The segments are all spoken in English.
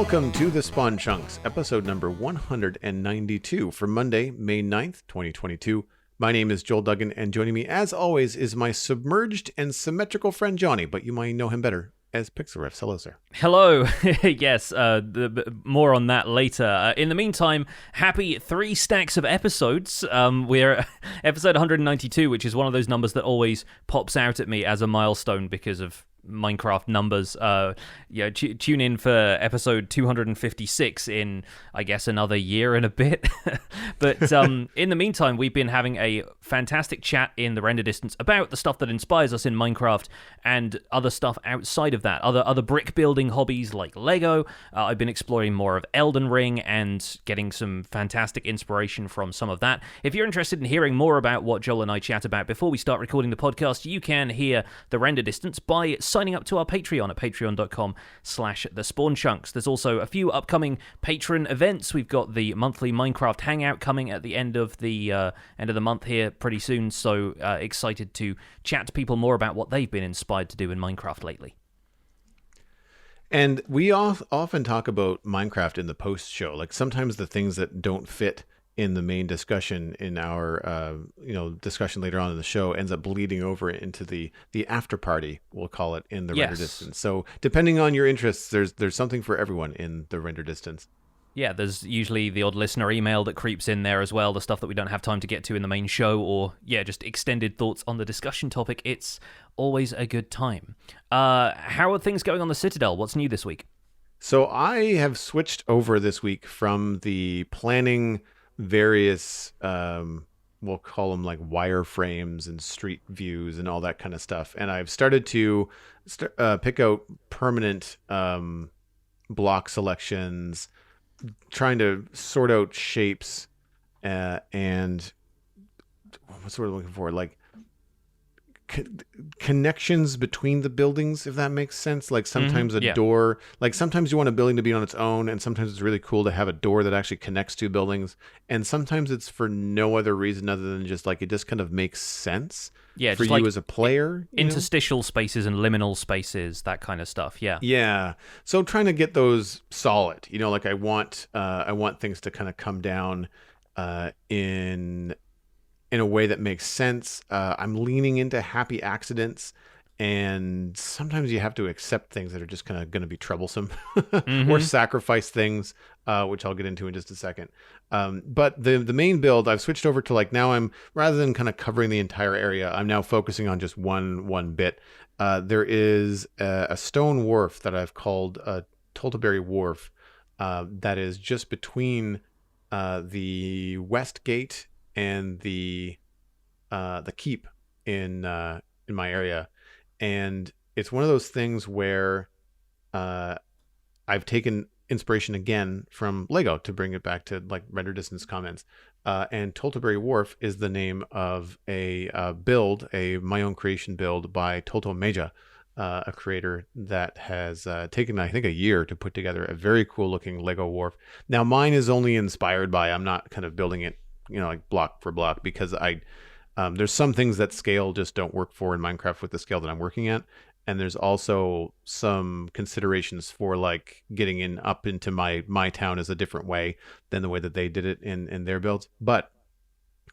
Welcome to the Spawn Chunks, episode number 192 for Monday, May 9th, 2022. My name is Joel Duggan, and joining me, as always, is my submerged and symmetrical friend Jonny, but you might know him better as Pixel Riffs. Hello, sir. Hello. Yes, more on that later. In the meantime, happy 3 stacks of episodes. We're episode 192, which is one of those numbers that always pops out at me as a milestone because of Minecraft numbers. Tune in for episode 256 in, I guess, another year and a bit. But in the meantime, we've been having a fantastic chat in the render distance about the stuff that inspires us in Minecraft and other stuff outside of that, other brick building hobbies like Lego. I've been exploring more of Elden Ring and getting some fantastic inspiration from some of that. If you're interested in hearing more about what Joel and I chat about before we start recording the podcast, you can hear the render distance by signing up to our Patreon at patreon.com/thespawnchunks. There's also a few upcoming patron events. We've got the monthly Minecraft Hangout coming at the end of the month here pretty soon, so excited to chat to people more about what they've been inspired to do in Minecraft lately. And we often talk about Minecraft in the post-show. Like sometimes the things that don't fit in the main discussion in our discussion later on in the show ends up bleeding over into the after party, we'll call it, in the render distance. So depending on your interests, there's something for everyone in the render distance. Yeah, there's usually the odd listener email that creeps in there as well, the stuff that we don't have time to get to in the main show, or just extended thoughts on the discussion topic. It's always a good time. How are things going on the Citadel? What's new this week? So I have switched over this week from the planning various we'll call them like wireframes and street views and all that kind of stuff, and I've started to pick out permanent block selections, trying to sort out shapes and what's the word I'm looking for, like connections between the buildings, if that makes sense. Like sometimes door, like sometimes you want a building to be on its own, and sometimes it's really cool to have a door that actually connects two buildings, and sometimes it's for no other reason other than just like it just kind of makes sense for you like as a player. Interstitial spaces and liminal spaces, that kind of stuff. Yeah. So trying to get those solid, like I want things to kind of come down in a way that makes sense. I'm leaning into happy accidents, and sometimes you have to accept things that are just kind of going to be troublesome or sacrifice things, which I'll get into in just a second. But the main build, I've switched over to like now rather than kind of covering the entire area, I'm now focusing on just one bit. There is a stone wharf that I've called Tolteberry Wharf that is just between the west gate and the keep in my area, and it's one of those things where I've taken inspiration again from Lego to bring it back to like render distance comments, and Tolteberry Wharf is the name of a my own creation build by Toto Meja, a creator that has taken, I think, a year to put together a very cool looking Lego wharf. Now mine is only inspired by, I'm not kind of building it like block for block, because there's some things that scale just don't work for in Minecraft with the scale that I'm working at, and there's also some considerations for like getting up into my town is a different way than the way that they did it in their builds. But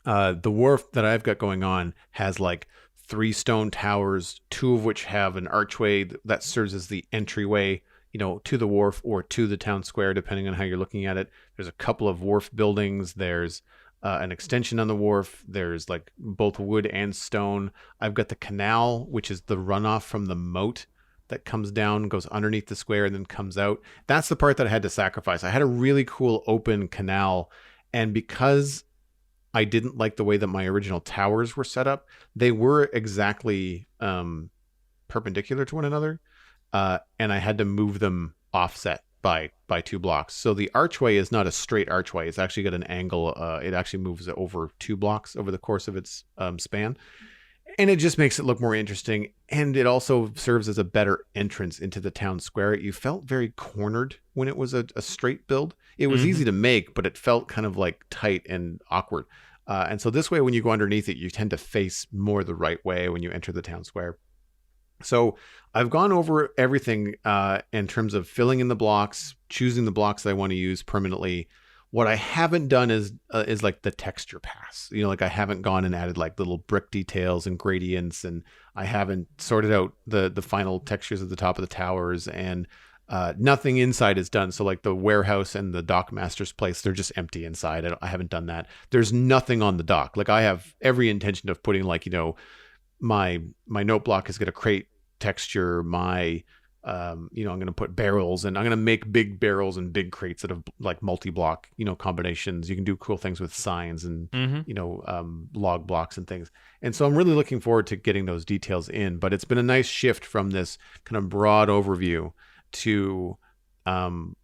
the wharf that I've got going on has like 3 stone towers, 2 of which have an archway that serves as the entryway to the wharf or to the town square, depending on how you're looking at it. There's a couple of wharf buildings. There's an extension on the wharf. There's like both wood and stone. I've got the canal, which is the runoff from the moat that comes down, goes underneath the square, and then comes out. That's the part that I had to sacrifice. I had a really cool open canal, and because I didn't like the way that my original towers were set up, they were exactly perpendicular to one another, and I had to move them offset by 2 blocks. So the archway is not a straight archway. It's actually got an angle. It actually moves over 2 blocks over the course of its span. And it just makes it look more interesting. And it also serves as a better entrance into the town square. You felt very cornered when it was a straight build. It was easy to make, but it felt kind of like tight and awkward. And so this way, when you go underneath it, you tend to face more the right way when you enter the town square. So I've gone over everything in terms of filling in the blocks, choosing the blocks that I want to use permanently. What I haven't done is like the texture pass. Like I haven't gone and added like little brick details and gradients, and I haven't sorted out the final textures at the top of the towers, and nothing inside is done. So like the warehouse and the dockmaster's place, they're just empty inside. I haven't done that. There's nothing on the dock. Like I have every intention of putting like, my note block is going to create texture. I'm going to put barrels, and I'm going to make big barrels and big crates that have like multi-block, combinations. You can do cool things with signs and, log blocks and things. And so I'm really looking forward to getting those details in, but it's been a nice shift from this kind of broad overview to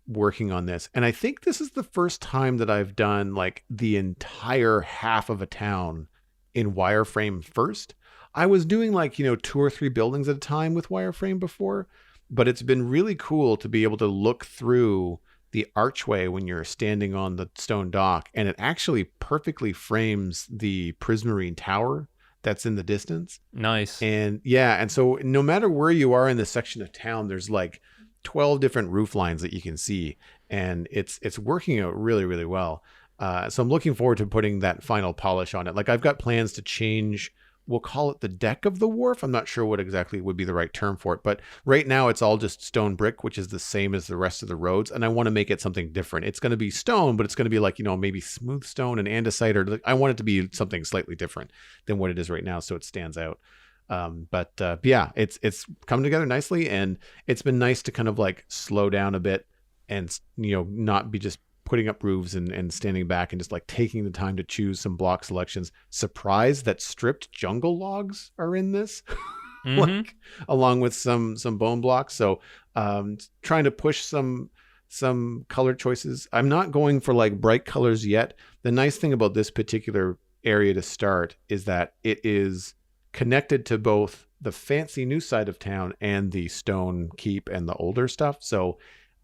working on this. And I think this is the first time that I've done like the entire half of a town in wireframe first. I was doing like, 2 or 3 buildings at a time with wireframe before, but it's been really cool to be able to look through the archway when you're standing on the stone dock, and it actually perfectly frames the Prismarine tower that's in the distance. Nice. And yeah, and so no matter where you are in the section of town, there's like 12 different roof lines that you can see, and it's working out really, really well. So I'm looking forward to putting that final polish on it. Like I've got plans to change, we'll call it the deck of the wharf. I'm not sure what exactly would be the right term for it, but right now it's all just stone brick, which is the same as the rest of the roads. And I want to make it something different. It's going to be stone, but it's going to be like, maybe smooth stone and andesite, or I want it to be something slightly different than what it is right now, so it stands out. But yeah, it's come together nicely, and it's been nice to kind of like slow down a bit and, not be just putting up roofs and standing back and just like taking the time to choose some block selections. Surprised that stripped jungle logs are in this, like along with some bone blocks. So trying to push some color choices. I'm not going for like bright colors yet. The nice thing about this particular area to start is that it is connected to both the fancy new side of town and the stone keep and the older stuff. So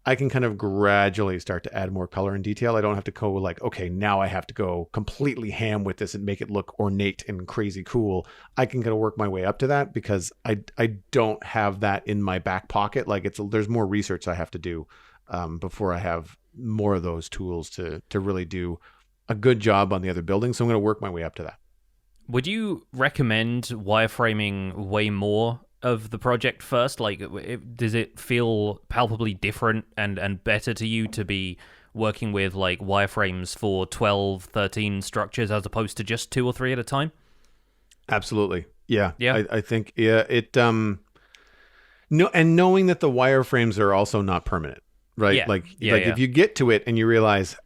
I can kind of gradually start to add more color and detail. I don't have to go like, okay, now I have to go completely ham with this and make it look ornate and crazy cool. I can kind of work my way up to that because I don't have that in my back pocket. Like there's more research I have to do before I have more of those tools to really do a good job on the other buildings. So I'm going to work my way up to that. Would you recommend wireframing way more of the project first? Like, does it feel palpably different and better to you to be working with like wireframes for 12, 13 structures as opposed to just 2 or 3 at a time? Absolutely. Yeah. Yeah. I think, yeah, no, and knowing that the wireframes are also not permanent, right? Yeah. Like Yeah. if you get to it and you realize,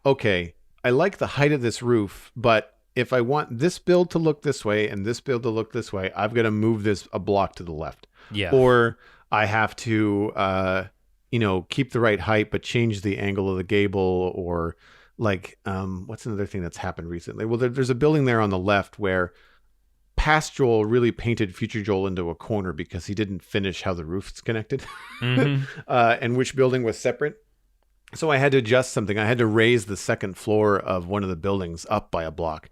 okay, I like the height of this roof, but if I want this build to look this way and this build to look this way, I've got to move this a block to the left. Yeah. Or I have to, keep the right height, but change the angle of the gable. Or like, what's another thing that's happened recently? Well, there's a building there on the left where past Joel really painted future Joel into a corner because he didn't finish how the roof's connected and which building was separate. So I had to adjust something. I had to raise the second floor of one of the buildings up by a block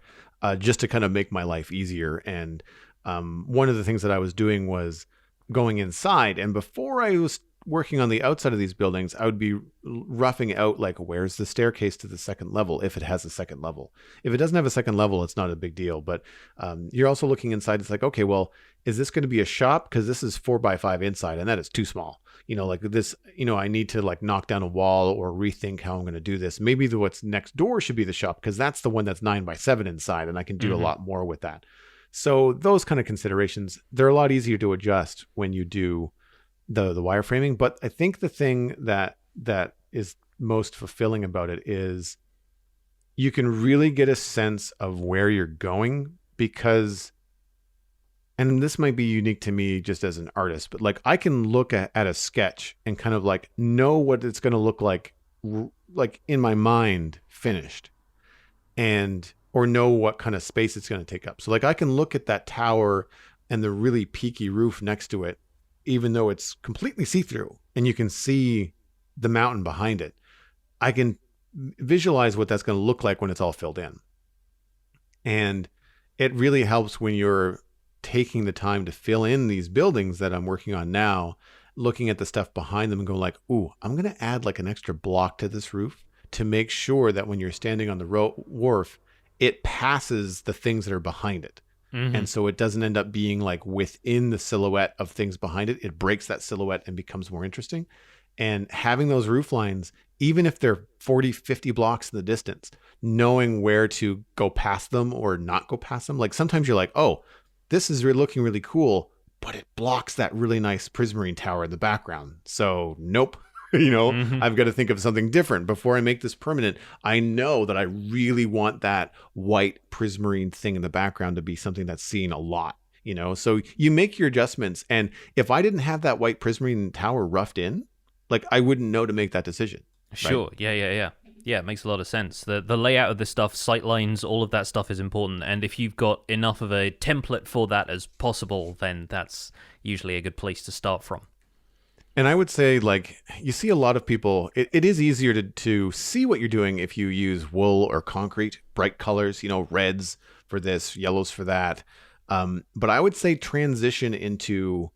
just to kind of make my life easier. And one of the things that I was doing was going inside. And before I was working on the outside of these buildings, I would be roughing out like, where's the staircase to the second level if it has a second level. If it doesn't have a second level, it's not a big deal. But you're also looking inside. It's like, okay, well, is this going to be a shop? Because this is 4x5 inside, and that is too small. Like this, I need to like knock down a wall or rethink how I'm going to do this. Maybe what's next door should be the shop because that's the one that's 9x7 inside, and I can do a lot more with that. So those kind of considerations, they're a lot easier to adjust when you do the wireframing. But I think the thing that is most fulfilling about it is you can really get a sense of where you're going because, and this might be unique to me just as an artist, but like I can look at a sketch and kind of like know what it's going to look like in my mind finished, or know what kind of space it's going to take up. So like I can look at that tower and the really peaky roof next to it, even though it's completely see-through and you can see the mountain behind it. I can visualize what that's going to look like when it's all filled in. And it really helps when you're taking the time to fill in these buildings that I'm working on now, looking at the stuff behind them and going like, ooh, I'm going to add like an extra block to this roof to make sure that when you're standing on the wharf, it passes the things that are behind it. And so it doesn't end up being like within the silhouette of things behind it. It breaks that silhouette and becomes more interesting. And having those roof lines, even if they're 40, 50 blocks in the distance, knowing where to go past them or not go past them. Like sometimes you're like, oh, this is looking really cool, but it blocks that really nice prismarine tower in the background. So nope. I've got to think of something different before I make this permanent. I know that I really want that white prismarine thing in the background to be something that's seen a lot, so you make your adjustments. And if I didn't have that white prismarine tower roughed in, like I wouldn't know to make that decision. Sure. Right? Yeah. Yeah, it makes a lot of sense. The layout of the stuff, sight lines, all of that stuff is important. And if you've got enough of a template for that as possible, then that's usually a good place to start from. And I would say, like, you see a lot of people, it is easier to see what you're doing if you use wool or concrete, bright colors, reds for this, yellows for that. But I would say transition into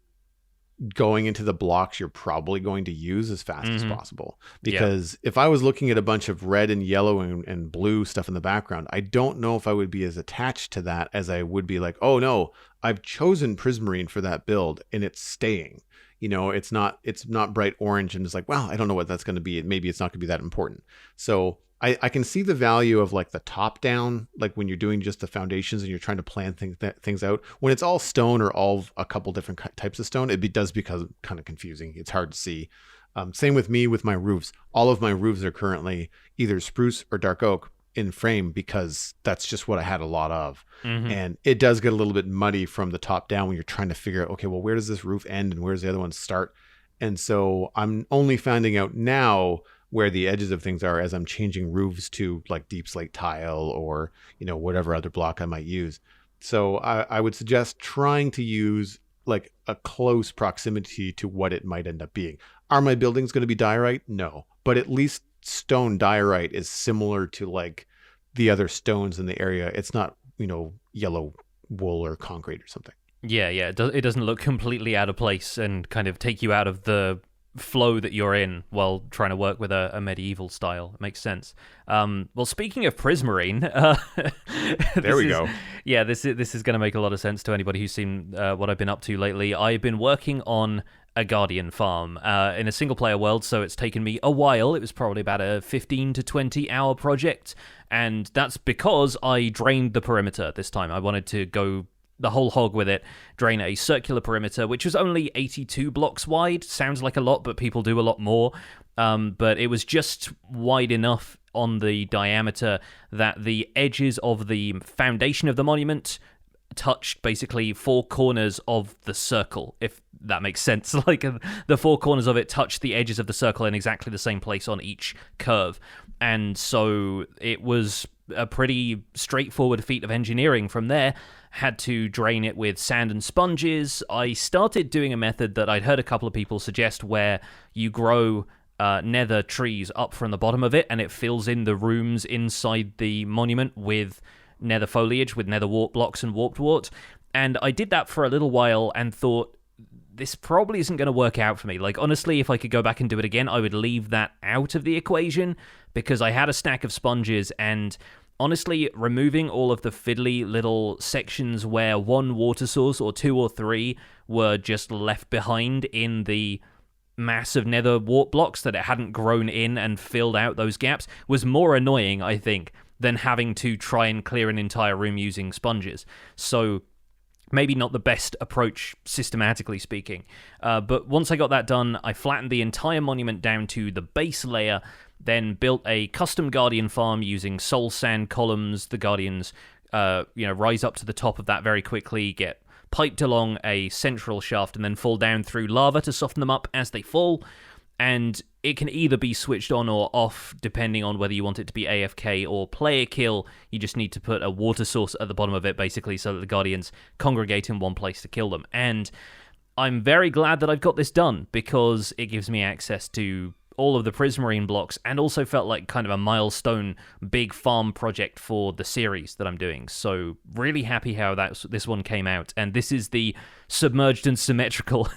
going into the blocks you're probably going to use as fast as possible. Because if I was looking at a bunch of red and yellow and blue stuff in the background, I don't know if I would be as attached to that as I would be like, oh no, I've chosen prismarine for that build and it's staying. It's not bright orange and it's like, well, I don't know what that's going to be. Maybe it's not going to be that important. So I can see the value of like the top down, like when you're doing just the foundations and you're trying to plan things out. When it's all stone or all a couple different types of stone, it does become kind of confusing. It's hard to see. Same with me with my roofs. All of my roofs are currently either spruce or dark oak in frame because that's just what I had a lot of. And it does get a little bit muddy from the top down when you're trying to figure out, okay, well, where does this roof end and where does the other one start? And so I'm only finding out now where the edges of things are as I'm changing roofs to like deep slate tile or, whatever other block I might use. So I would suggest trying to use like a close proximity to what it might end up being. Are my buildings going to be diorite? No, but at least stone diorite is similar to like the other stones in the area. It's not, yellow wool or concrete or something. Yeah. It doesn't look completely out of place and kind of take you out of the flow that you're in while trying to work with a medieval style. It makes sense. Well, speaking of prismarine, there we go. Yeah, this is going to make a lot of sense to anybody who's seen what I've been up to lately. I've been working on a Guardian farm in a single player world, so it's taken me a while. It was probably about a 15 to 20 hour project, and that's because I drained the perimeter this time. I wanted to go the whole hog with it, drain a circular perimeter, which was only 82 blocks wide. Sounds like a lot, but people do a lot more. But it was just wide enough on the diameter that the edges of the foundation of the monument touched basically four corners of the circle, if that makes sense. Like the four corners of it touched the edges of the circle in exactly the same place on each curve. And so it was a pretty straightforward feat of engineering from there. Had to drain it with sand and sponges. I started doing a method that I'd heard a couple of people suggest where you grow nether trees up from the bottom of it and it fills in the rooms inside the monument with nether foliage, with nether wart blocks and warped wart. And I did that for a little while and thought, this probably isn't going to work out for me. Like, honestly, if I could go back and do it again, I would leave that out of the equation because I had a stack of sponges and honestly, removing all of the fiddly little sections where one water source or two or three were just left behind in the mass of nether wart blocks that it hadn't grown in and filled out those gaps was more annoying, I think, than having to try and clear an entire room using sponges. So maybe not the best approach, systematically speaking. But once I got that done, I flattened the entire monument down to the base layer, then built a custom Guardian farm using soul sand columns. The Guardians, rise up to the top of that very quickly, get piped along a central shaft, and then fall down through lava to soften them up as they fall. And it can either be switched on or off, depending on whether you want it to be AFK or player kill. You just need to put a water source at the bottom of it, basically, so that the Guardians congregate in one place to kill them. And I'm very glad that I've got this done, because it gives me access to all of the Prismarine blocks, and also felt like kind of a milestone big farm project for the series that I'm doing. So really happy how this one came out. And this is the submerged and symmetrical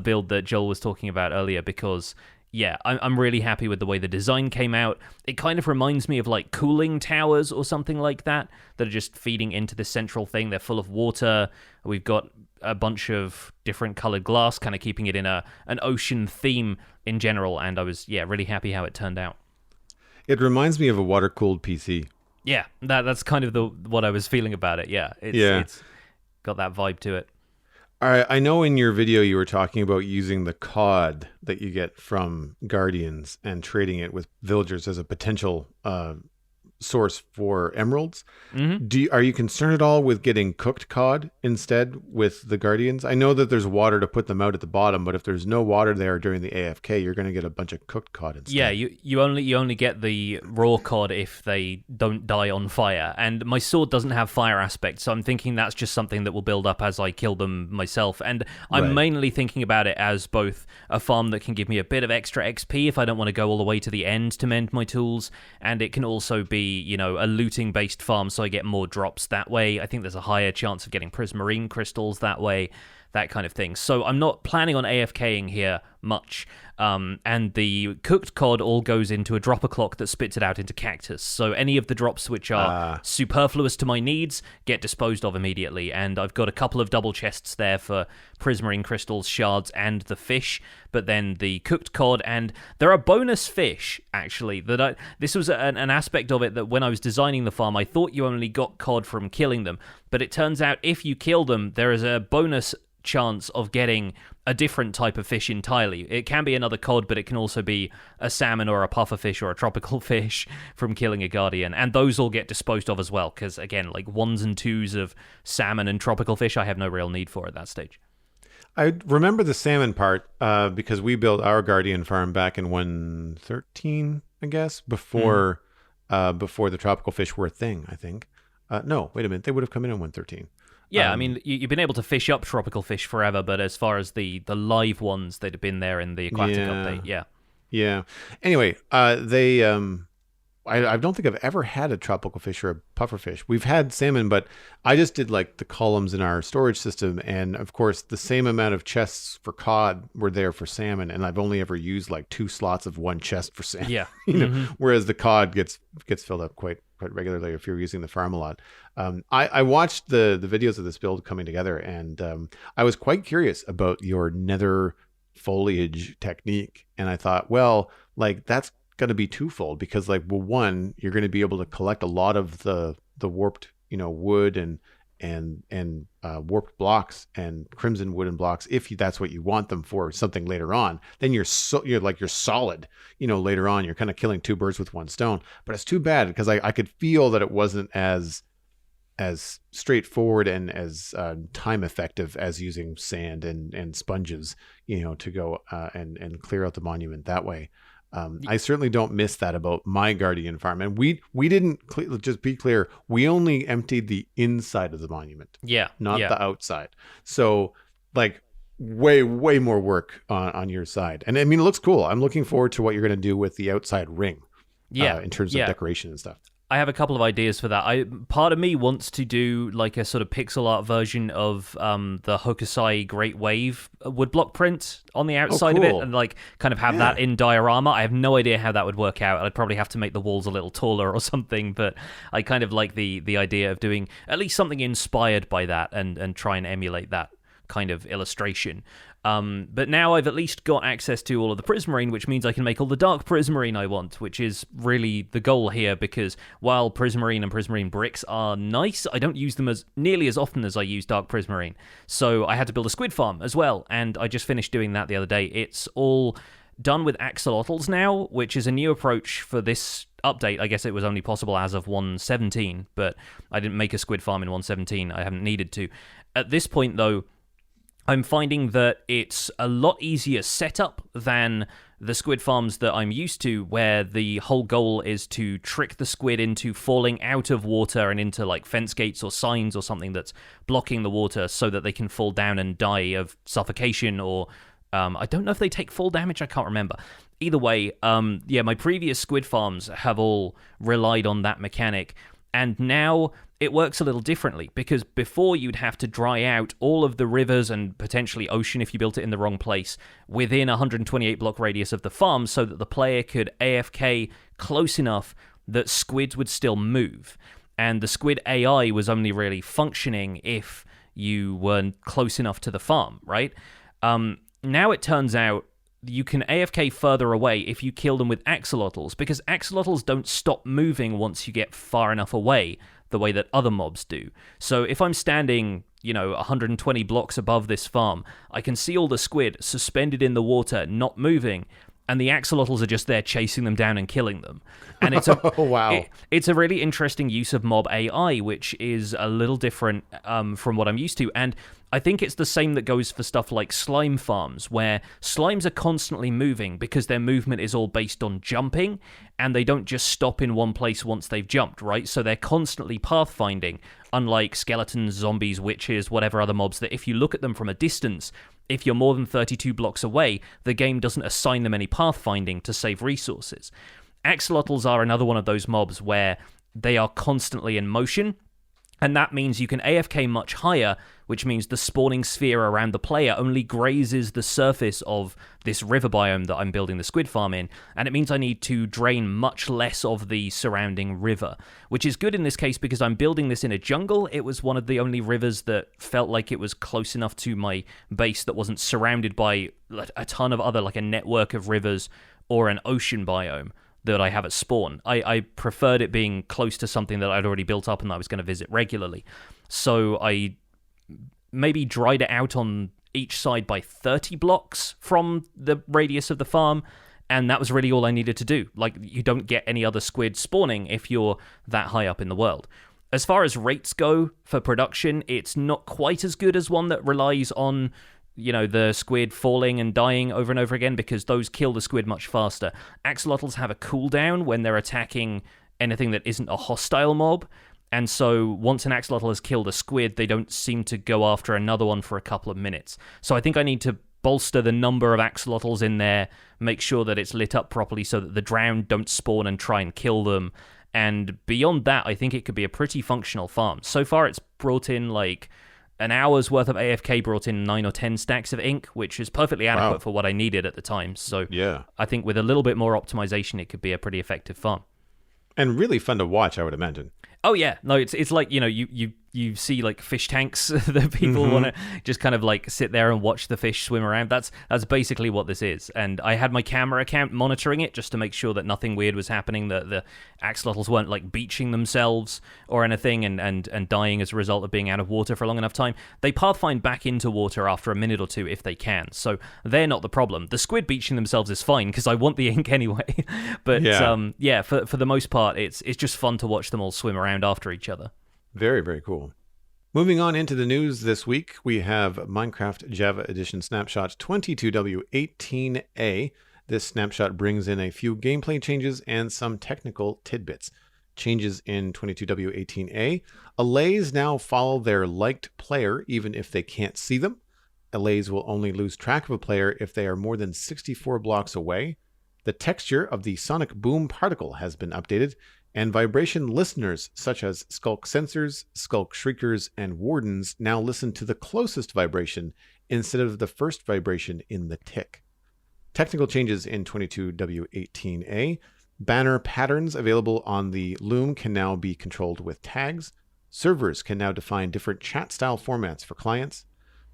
build that Joel was talking about earlier, because yeah, I'm really happy with the way the design came out. It kind of reminds me of like cooling towers or something like that are just feeding into this central thing. They're full of water. We've got a bunch of different colored glass, kind of keeping it in an ocean theme in general. And I was, really happy how it turned out. It reminds me of a water-cooled PC. Yeah, that's kind of what I was feeling about it. Yeah, it's got that vibe to it. All right, I know in your video you were talking about using the cod that you get from Guardians and trading it with villagers as a potential source for emeralds. Mm-hmm. Are you concerned at all with getting cooked cod instead with the Guardians? I know that there's water to put them out at the bottom, but if there's no water there during the AFK, you're going to get a bunch of cooked cod instead. Yeah, you only get the raw cod if they don't die on fire, and my sword doesn't have fire aspect, so I'm thinking that's just something that will build up as I kill them myself. And I'm mainly thinking about it as both a farm that can give me a bit of extra XP if I don't want to go all the way to the end to mend my tools, and it can also be, a looting based farm, so I get more drops that way. I think there's a higher chance of getting prismarine crystals that way, that kind of thing. So I'm not planning on AFKing here much. And the cooked cod all goes into a dropper clock that spits it out into cactus. So any of the drops which are superfluous to my needs get disposed of immediately. And I've got a couple of double chests there for prismarine crystals, shards, and the fish. But then the cooked cod, and there are bonus fish, actually. This was an aspect of it that when I was designing the farm, I thought you only got cod from killing them. But it turns out if you kill them, there is a bonus chance of getting a different type of fish entirely. It can be another cod, but it can also be a salmon or a pufferfish or a tropical fish from killing a guardian, and those all get disposed of as well, because again, like 1s and 2s of salmon and tropical fish I have no real need for at that stage. I remember the salmon part because we built our guardian farm back in 1.13, I guess, before the tropical fish were a thing, I think. No, wait a minute, they would have come in 1.13. Yeah, I mean, you've been able to fish up tropical fish forever, but as far as the live ones, they'd have been there in the aquatic update, yeah. Yeah. Anyway, I don't think I've ever had a tropical fish or a puffer fish. We've had salmon, but I just did like the columns in our storage system, and of course, the same amount of chests for cod were there for salmon, and I've only ever used like 2 slots of 1 chest for salmon. Yeah. Whereas the cod gets filled up quite regularly if you're using the farm a lot. I watched the videos of this build coming together, and I was quite curious about your nether foliage technique. And I thought, well, like that's going to be twofold, because like, well, one, you're going to be able to collect a lot of the warped, wood and warped blocks and crimson wooden blocks if that's what you want them for something later on. Then you're solid, later on. You're kind of killing 2 birds with 1 stone. But it's too bad, because I could feel that it wasn't as straightforward and as time effective as using sand and sponges, to go and clear out the monument that way. I certainly don't miss that about my guardian farm. And we didn't, just be clear, we only emptied the inside of the monument. Yeah. Not the outside. So like way more work on your side. And I mean, it looks cool. I'm looking forward to what you're going to do with the outside ring. In terms of decoration and stuff. I have a couple of ideas for that. Part of me wants to do like a sort of pixel art version of the Hokusai Great Wave woodblock print on the outside of it, and like kind of have that in diorama. I have no idea how that would work out. I'd probably have to make the walls a little taller or something, but I kind of like the idea of doing at least something inspired by that and try and emulate that kind of illustration. But now I've at least got access to all of the prismarine, which means I can make all the dark prismarine I want, which is really the goal here, because while prismarine and prismarine bricks are nice, I don't use them as nearly as often as I use dark prismarine. So I had to build a squid farm as well, and I just finished doing that the other day. It's all done with axolotls now, which is a new approach for this update. I guess it was only possible as of 1.17, but I didn't make a squid farm in 1.17. I haven't needed to. At this point, though, I'm finding that it's a lot easier setup than the squid farms that I'm used to, where the whole goal is to trick the squid into falling out of water and into like fence gates or signs or something that's blocking the water so that they can fall down and die of suffocation or I don't know if they take full damage. I can't remember. Either way, my previous squid farms have all relied on that mechanic, and now it works a little differently, because before you'd have to dry out all of the rivers and potentially ocean if you built it in the wrong place within a 128 block radius of the farm so that the player could AFK close enough that squids would still move. And the squid AI was only really functioning if you weren't close enough to the farm, right? Now it turns out you can AFK further away if you kill them with axolotls, because axolotls don't stop moving once you get far enough away, the way that other mobs do. So if I'm standing, 120 blocks above this farm, I can see all the squid suspended in the water, not moving, and the axolotls are just there chasing them down and killing them. And it's a wow. It's a really interesting use of mob AI, which is a little different from what I'm used to. And I think it's the same that goes for stuff like slime farms, where slimes are constantly moving because their movement is all based on jumping, and they don't just stop in one place once they've jumped, right? So they're constantly pathfinding, unlike skeletons, zombies, witches, whatever other mobs that if you look at them from a distance, if you're more than 32 blocks away, the game doesn't assign them any pathfinding to save resources. Axolotls are another one of those mobs where they are constantly in motion, and that means you can AFK much higher, which means the spawning sphere around the player only grazes the surface of this river biome that I'm building the squid farm in, and it means I need to drain much less of the surrounding river, which is good in this case because I'm building this in a jungle. It was one of the only rivers that felt like it was close enough to my base that wasn't surrounded by a ton of other, like a network of rivers or an ocean biome that I have at spawn. I preferred it being close to something that I'd already built up and that I was going to visit regularly. So I maybe dried it out on each side by 30 blocks from the radius of the farm, and that was really all I needed to do. Like, you don't get any other squid spawning if you're that high up in the world. As far as rates go for production, it's not quite as good as one that relies on the squid falling and dying over and over again, because those kill the squid much faster. Axolotls have a cooldown when they're attacking anything that isn't a hostile mob, and so once an axolotl has killed a squid, they don't seem to go after another one for a couple of minutes. So I think I need to bolster the number of axolotls in there, make sure that it's lit up properly so that the drowned don't spawn and try and kill them. And beyond that, I think it could be a pretty functional farm. So far, it's brought in like an hour's worth of AFK, brought in 9 or 10 stacks of ink, which is perfectly adequate for what I needed at the time. So yeah, I think with a little bit more optimization, it could be a pretty effective farm. And really fun to watch, I would imagine. Oh yeah, no, it's like, you see like fish tanks that people want to just kind of like sit there and watch the fish swim around. That's basically what this is. And I had my camera account monitoring it just to make sure that nothing weird was happening, that the axolotls weren't like beaching themselves or anything and dying as a result of being out of water for a long enough time. They pathfind back into water after a minute or two if they can, so they're not the problem. The squid beaching themselves is fine because I want the ink anyway. But for the most part, it's just fun to watch them all swim around after each other. Very, very cool. Moving on into the news this week, we have Minecraft Java Edition Snapshot 22W18A. This snapshot brings in a few gameplay changes and some technical tidbits. Changes in 22W18A. Allays now follow their liked player even if they can't see them. Allays will only lose track of a player if they are more than 64 blocks away. The texture of the sonic boom particle has been updated, and vibration listeners such as skulk sensors, skulk shriekers, and wardens now listen to the closest vibration instead of the first vibration in the tick. Technical changes in 22W18A. Banner patterns available on the Loom can now be controlled with tags. Servers can now define different chat style formats for clients.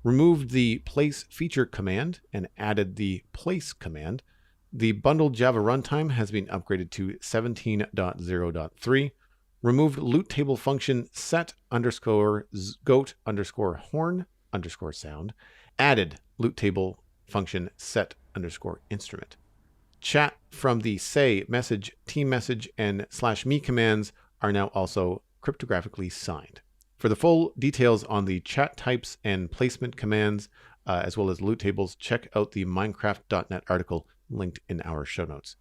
Removed the place feature command and added the place command. The bundled Java runtime has been upgraded to 17.0.3. Removed loot table function set underscore goat underscore horn underscore sound. Added loot table function set underscore instrument. Chat from the say, message, team message, and /me commands are now also cryptographically signed. For the full details on the chat types and placement commands, as well as loot tables, check out the Minecraft.net article linked in our show notes.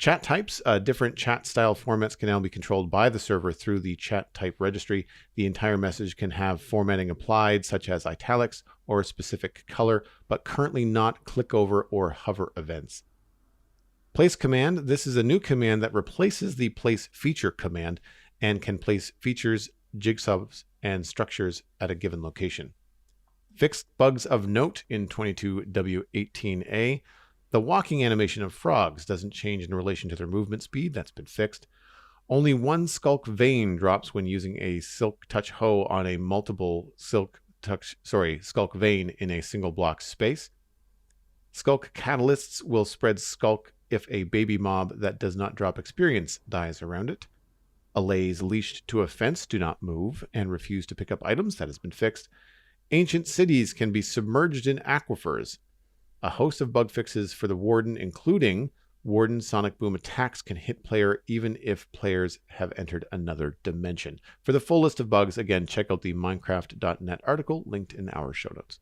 Chat types, different chat style formats can now be controlled by the server through the chat type registry. The entire message can have formatting applied, such as italics or a specific color, but currently not click over or hover events. Place command. This is a new command that replaces the place feature command and can place features, jigsaws, and structures at a given location. Fixed bugs of note in 22W18A. The walking animation of frogs doesn't change in relation to their movement speed. That's been fixed. Only one skulk vein drops when using a silk touch hoe on a multiple skulk vein in a single block space. Skulk catalysts will spread skulk if a baby mob that does not drop experience dies around it. Allays leashed to a fence do not move and refuse to pick up items. That has been fixed. Ancient cities can be submerged in aquifers. A host of bug fixes for the Warden, including Warden Sonic Boom attacks can hit player even if players have entered another dimension. For the full list of bugs, again, check out the Minecraft.net article linked in our show notes.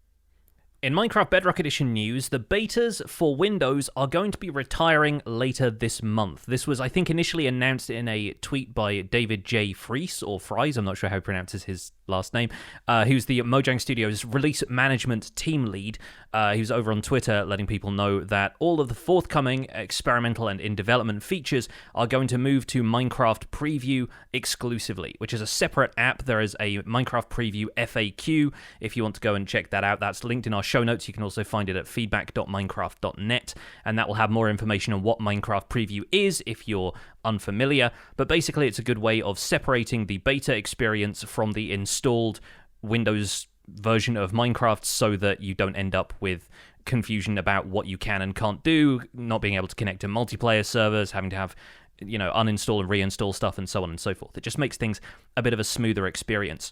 In Minecraft Bedrock Edition news, the betas for Windows are going to be retiring later this month. This was, I think, initially announced in a tweet by David J. Fries, or Fries, I'm not sure how he pronounces his last name, who's the Mojang Studios release management team lead. He was over on Twitter letting people know that all of the forthcoming experimental and in-development features are going to move to Minecraft Preview exclusively, which is a separate app. There is a Minecraft Preview FAQ if you want to go and check that out. That's linked in our show notes. You can also find it at feedback.minecraft.net, and that will have more information on what Minecraft Preview is if you're unfamiliar. But basically, it's a good way of separating the beta experience from the installed Windows version of Minecraft so that you don't end up with confusion about what you can and can't do, not being able to connect to multiplayer servers, having to have, uninstall and reinstall stuff, and so on and so forth. It just makes things a bit of a smoother experience.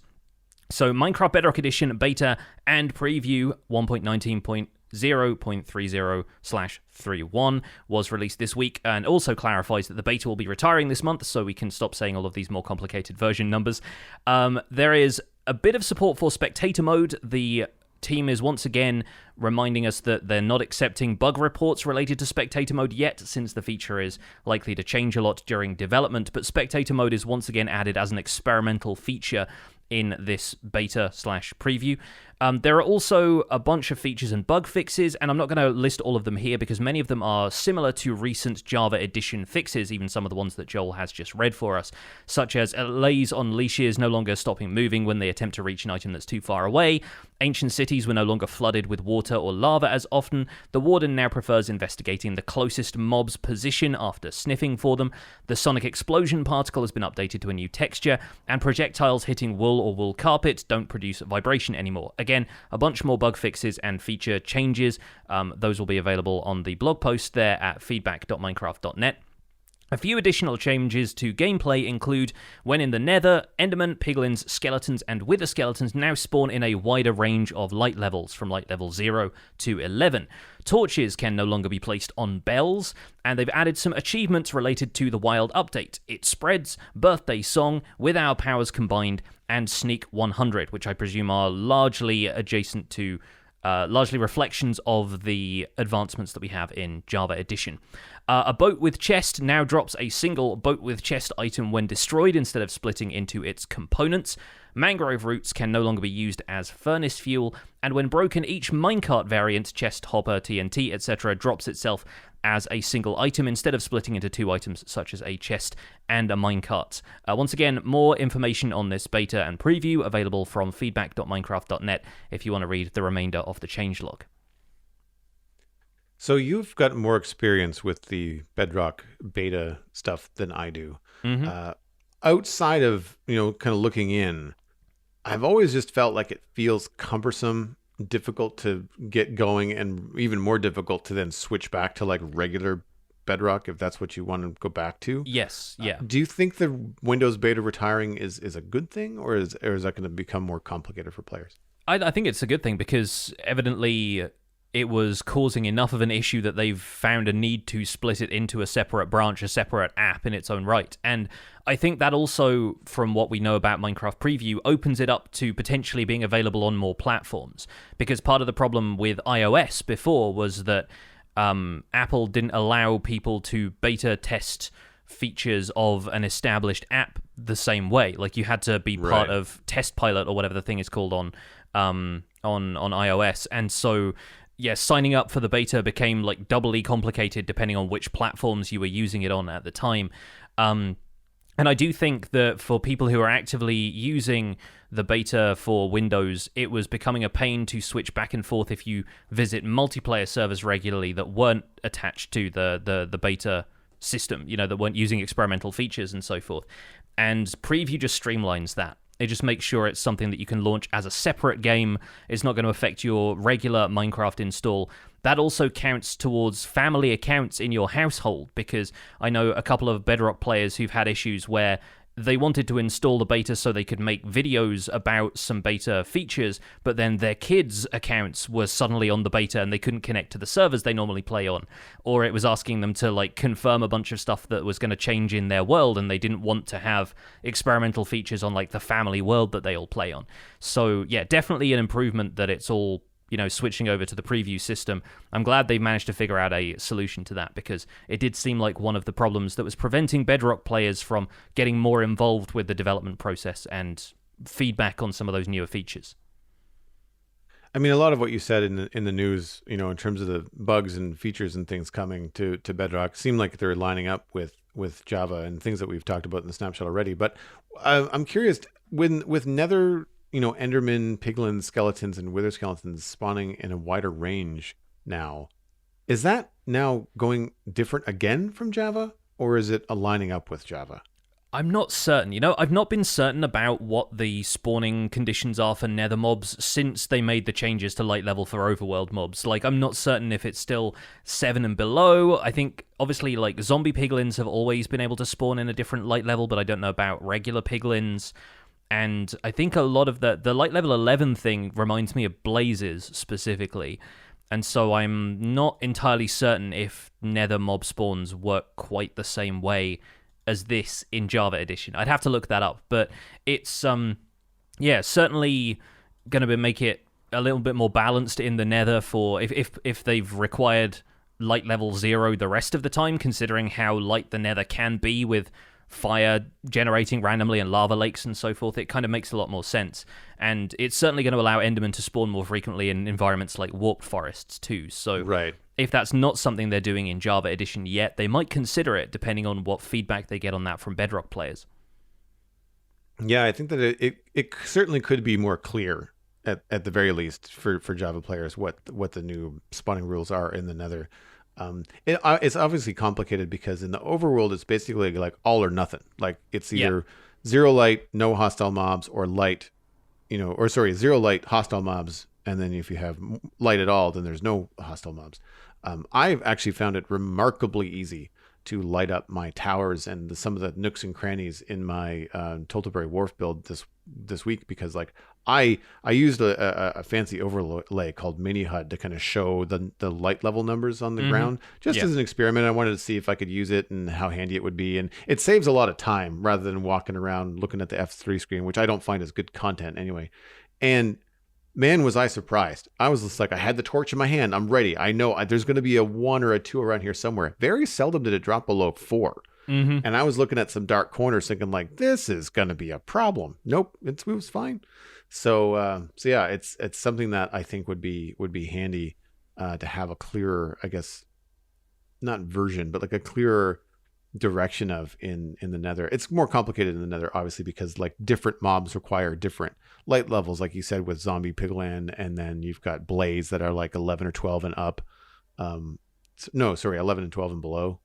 So Minecraft Bedrock Edition beta and preview 1.19.0.30/31 was released this week, and also clarifies that the beta will be retiring this month, so we can stop saying all of these more complicated version numbers. There is a bit of support for spectator mode. The team is once again reminding us that they're not accepting bug reports related to spectator mode yet, since the feature is likely to change a lot during development, but spectator mode is once again added as an experimental feature in this beta/preview. There are also a bunch of features and bug fixes, and I'm not going to list all of them here because many of them are similar to recent Java Edition fixes, even some of the ones that Joel has just read for us, such as Allays on leashes no longer stopping moving when they attempt to reach an item that's too far away. Ancient cities were no longer flooded with water or lava as often. The Warden now prefers investigating the closest mob's position after sniffing for them. The sonic explosion particle has been updated to a new texture, and projectiles hitting wool or wool carpet don't produce vibration anymore. Again, a bunch more bug fixes and feature changes. Those will be available on the blog post there at feedback.minecraft.net. A few additional changes to gameplay include when in the Nether, Endermen, Piglins, Skeletons, and Wither Skeletons now spawn in a wider range of light levels, from light level 0 to 11. Torches can no longer be placed on bells, and they've added some achievements related to the Wild update. It spreads, Birthday Song, With Our Powers Combined, and Sneak 100, which I presume are largely adjacent to largely reflections of the advancements that we have in Java Edition. A boat with chest now drops a single boat with chest item when destroyed instead of splitting into its components. Mangrove roots can no longer be used as furnace fuel, and when broken, each minecart variant, chest, hopper, TNT, etc., drops itself as a single item instead of splitting into two items such as a chest and a minecart. Once again, more information on this beta and preview available from feedback.minecraft.net if you want to read the remainder of the changelog. So you've got more experience with the Bedrock beta stuff than I do. Mm-hmm. Outside of, kind of looking in, I've always just felt like it feels cumbersome, difficult to get going, and even more difficult to then switch back to like regular Bedrock if that's what you want to go back to. Yes, yeah. Do you think the Windows beta retiring is a good thing, or is that going to become more complicated for players? I think it's a good thing because evidently it was causing enough of an issue that they've found a need to split it into a separate branch, a separate app in its own right. And I think that also, from what we know about Minecraft Preview, opens it up to potentially being available on more platforms. Because part of the problem with iOS before was that Apple didn't allow people to beta test features of an established app the same way. Like, you had to be part of Test Pilot or whatever the thing is called on iOS, and so yeah, signing up for the beta became like doubly complicated depending on which platforms you were using it on at the time. And I do think that for people who are actively using the beta for Windows, it was becoming a pain to switch back and forth if you visit multiplayer servers regularly that weren't attached to the beta system, that weren't using experimental features and so forth. And Preview just streamlines that. It just makes sure it's something that you can launch as a separate game. It's not going to affect your regular Minecraft install. That also counts towards family accounts in your household, because I know a couple of Bedrock players who've had issues where they wanted to install the beta so they could make videos about some beta features, but then their kids' accounts were suddenly on the beta and they couldn't connect to the servers they normally play on. Or it was asking them to like confirm a bunch of stuff that was going to change in their world, and they didn't want to have experimental features on like the family world that they all play on. So yeah, definitely an improvement that it's all switching over to the Preview system. I'm glad they managed to figure out a solution to that, because it did seem like one of the problems that was preventing Bedrock players from getting more involved with the development process and feedback on some of those newer features. I mean, a lot of what you said in the news, in terms of the bugs and features and things coming to Bedrock, seem like they're lining up with Java and things that we've talked about in the snapshot already. But I'm curious, with Nether, Enderman, Piglins, skeletons, and Wither skeletons spawning in a wider range now, is that now going different again from Java, or is it aligning up with Java? I'm not certain. I've not been certain about what the spawning conditions are for Nether mobs since they made the changes to light level for overworld mobs. Like, I'm not certain if it's still 7 and below. I think, obviously, like, zombie piglins have always been able to spawn in a different light level, but I don't know about regular piglins. And I think a lot of the light level 11 thing reminds me of blazes specifically. And so I'm not entirely certain if Nether mob spawns work quite the same way as this in Java Edition. I'd have to look that up. But it's, certainly going to make it a little bit more balanced in the Nether for if they've required light level 0 the rest of the time, considering how light the Nether can be with fire generating randomly and lava lakes and so forth. It kind of makes a lot more sense, and it's certainly going to allow Endermen to spawn more frequently in environments like warped forests too. So if that's not something they're doing in Java Edition yet, they might consider it, depending on what feedback they get on that from Bedrock players. Yeah, I think that it certainly could be more clear at the very least for Java players what the new spawning rules are in the Nether. It's obviously complicated because in the overworld, it's basically like all or nothing. Like, it's either 0 light, no hostile mobs, or light, 0 light, hostile mobs. And then if you have light at all, then there's no hostile mobs. I've actually found it remarkably easy to light up my towers and some of the nooks and crannies in my Tolteberry Wharf build this week, because like I used a fancy overlay called Mini HUD to kind of show the light level numbers on the ground, just as an experiment. I wanted to see if I could use it and how handy it would be, and it saves a lot of time rather than walking around looking at the F3 screen, which I don't find as good content anyway. And man, was I surprised. I was just like, I had the torch in my hand. I'm ready. I know there's going to be a 1 or a 2 around here somewhere. Very seldom did it drop below 4. And I was looking at some dark corners thinking like, this is going to be a problem. Nope, it was fine. So yeah, it's something that I think would be handy to have a clearer, I guess, not version, but like a clearer direction of in the Nether. It's more complicated in the Nether, obviously, because like different mobs require different light levels, like you said, with zombie piglin, and then you've got blaze that are like 11 or 12 and up. 11 and 12 and below.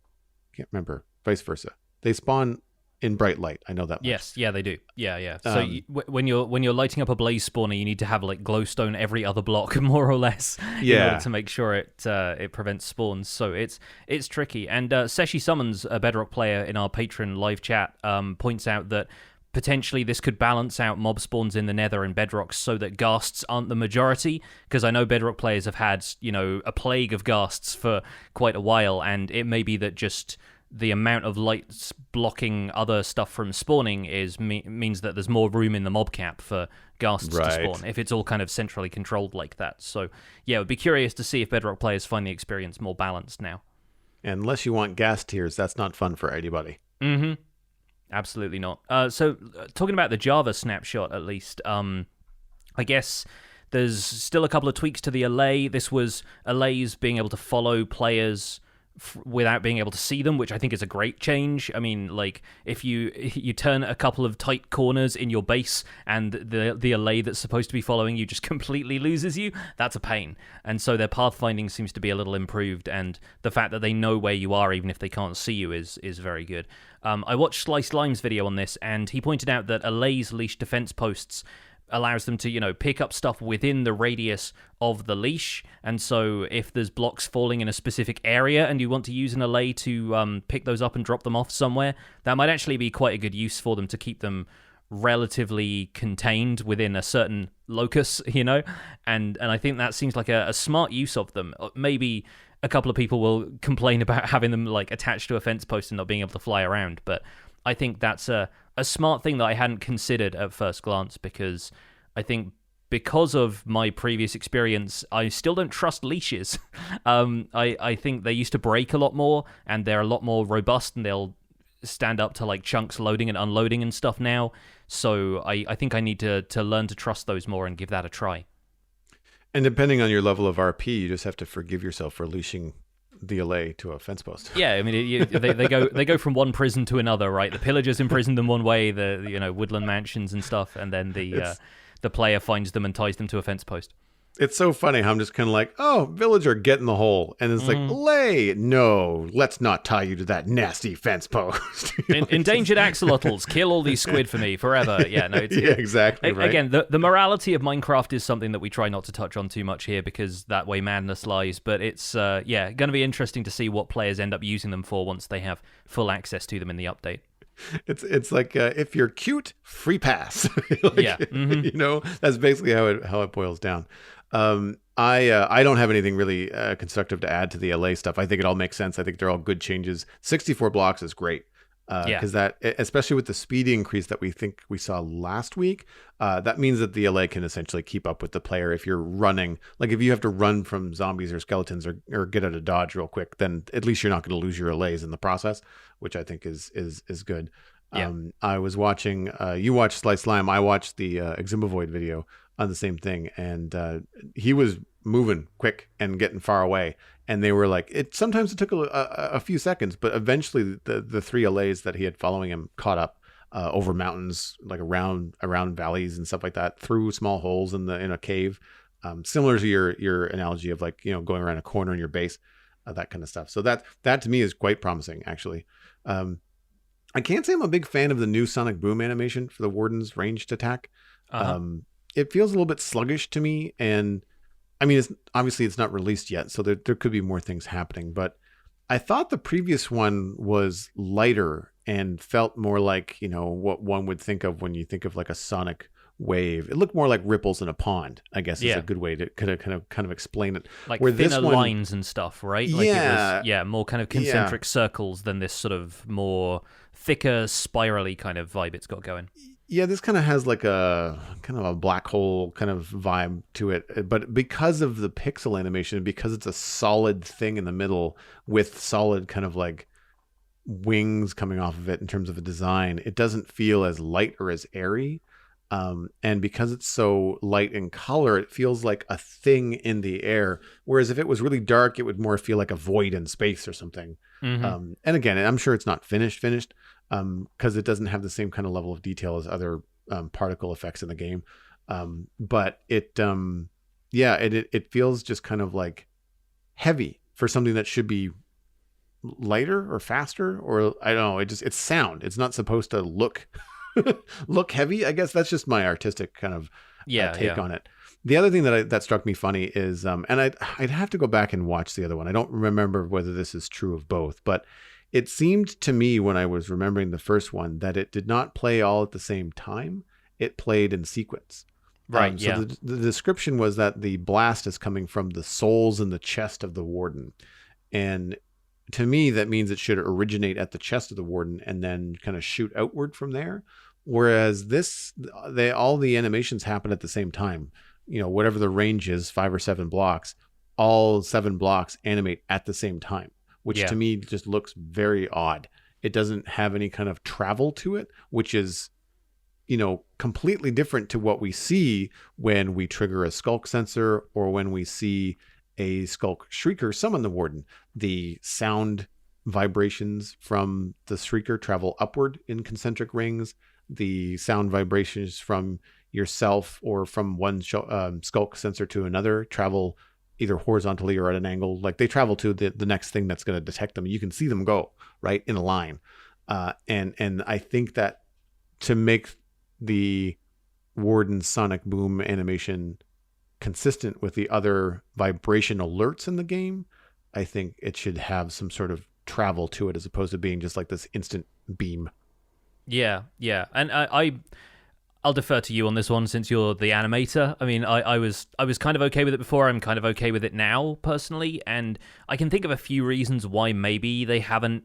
Can't remember. Vice versa. They spawn in bright light. I know that much. Yes, yeah, they do. Yeah. So when you're lighting up a blaze spawner, you need to have like glowstone every other block, more or less, in order to make sure it prevents spawns. So it's tricky. And Seshi Summons, a Bedrock player in our Patreon live chat, points out that potentially this could balance out mob spawns in the Nether and Bedrock so that ghasts aren't the majority, because I know Bedrock players have had a plague of ghasts for quite a while, and it may be that just the amount of lights blocking other stuff from spawning means that there's more room in the mob cap for ghasts to spawn, if it's all kind of centrally controlled like that. So, yeah, I'd be curious to see if Bedrock players find the experience more balanced now. Unless you want gas tiers, that's not fun for anybody. Mm-hmm. Absolutely not. So, talking about the Java snapshot, at least, I guess there's still a couple of tweaks to the Allay. This was Allay's being able to follow players without being able to see them, which I think is a great change. I mean, like, if you turn a couple of tight corners in your base and the Allay that's supposed to be following you just completely loses you, that's a pain. And so their pathfinding seems to be a little improved, and the fact that they know where you are even if they can't see you is very good. I watched Sliced Lime's video on this, and he pointed out that Allay's leash defense posts allows them to, pick up stuff within the radius of the leash. And so if there's blocks falling in a specific area and you want to use an Allay to pick those up and drop them off somewhere, that might actually be quite a good use for them to keep them relatively contained within a certain locus, And I think that seems like a smart use of them. Maybe a couple of people will complain about having them attached to a fence post and not being able to fly around, but I think that's a smart thing that I hadn't considered at first glance, because I think because of my previous experience, I still don't trust leashes. I think they used to break a lot more, and they're a lot more robust, and they'll stand up to chunks loading and unloading and stuff now. So I think I need to learn to trust those more and give that a try. And depending on your level of RP, you just have to forgive yourself for leashing the Allay to a fence post. Yeah, I mean, they go from one prison to another, right? The pillagers imprison them one way, the woodland mansions and stuff, and then the player finds them and ties them to a fence post. It's so funny how I'm just kind of like, oh, villager, get in the hole. And it's like, Allay, no, let's not tie you to that nasty fence post. Endangered axolotls, kill all these squid for me forever. Yeah, no, exactly right. Again, the morality of Minecraft is something that we try not to touch on too much here, because that way madness lies. But it's, going to be interesting to see what players end up using them for once they have full access to them in the update. It's like if you're cute, free pass. Yeah, mm-hmm. That's basically how it boils down. I don't have anything really constructive to add to the Allay stuff. I think it all makes sense. I think they're all good changes. 64 blocks is great. Because that, especially with the speed increase that we think we saw last week, that means that the Allay can essentially keep up with the player. If you're running, if you have to run from zombies or skeletons or get out of dodge real quick, then at least you're not going to lose your Allays in the process, which I think is good. Yeah. I was watching, you watched Slice Slime, I watched the Eximbovoid video on the same thing, and he was moving quick and getting far away, and they were sometimes it took a few seconds, but eventually the three Allays that he had following him caught up over mountains, around valleys and stuff like that, through small holes in a cave, similar to your analogy of going around a corner in your base, that kind of stuff. So that to me is quite promising, actually. I can't say I'm a big fan of the new Sonic Boom animation for the Warden's ranged attack. It feels a little bit sluggish to me, and I mean, it's not released yet, so there could be more things happening, but I thought the previous one was lighter and felt more like, what one would think of when you think of a sonic wave. It looked more like ripples in a pond, I guess is a good way to kind of explain it. Where thinner lines and stuff, right? It was, more kind of concentric circles than this sort of more thicker, spirally kind of vibe it's got going. Yeah, this kind of has a kind of a black hole kind of vibe to it. But because of the pixel animation, because it's a solid thing in the middle with solid kind of wings coming off of it in terms of a design, it doesn't feel as light or as airy. And because it's so light in color, it feels like a thing in the air. Whereas if it was really dark, it would more feel like a void in space or something. Mm-hmm. And again, I'm sure it's not finished, because it doesn't have the same kind of level of detail as other particle effects in the game. But it feels just kind of heavy for something that should be lighter or faster, or I don't know. It's sound. It's not supposed to look heavy. I guess that's just my artistic kind of take on it. The other thing that struck me funny is, and I'd have to go back and watch the other one. I don't remember whether this is true of both, but it seemed to me when I was remembering the first one that it did not play all at the same time. It played in sequence. Right. So the description was that the blast is coming from the souls in the chest of the Warden. And to me, that means it should originate at the chest of the Warden and then kind of shoot outward from there. Whereas all the animations happen at the same time. Whatever the range is, 5 or 7 blocks, all 7 blocks animate at the same time, which to me just looks very odd. It doesn't have any kind of travel to it, which is, completely different to what we see when we trigger a skulk sensor or when we see a skulk shrieker summon the Warden. The sound vibrations from the shrieker travel upward in concentric rings. The sound vibrations from yourself or from one skulk sensor to another travel either horizontally or at an angle. Like they travel to the next thing that's going to detect them. You can see them go right in a line. And I think that to make the Warden sonic boom animation consistent with the other vibration alerts in the game, I think it should have some sort of travel to it as opposed to being just like this instant beam. Yeah. And I'll defer to you on this one since you're the animator. I mean, I was kind of okay with it before. I'm kind of okay with it now, personally. And I can think of a few reasons why maybe they haven't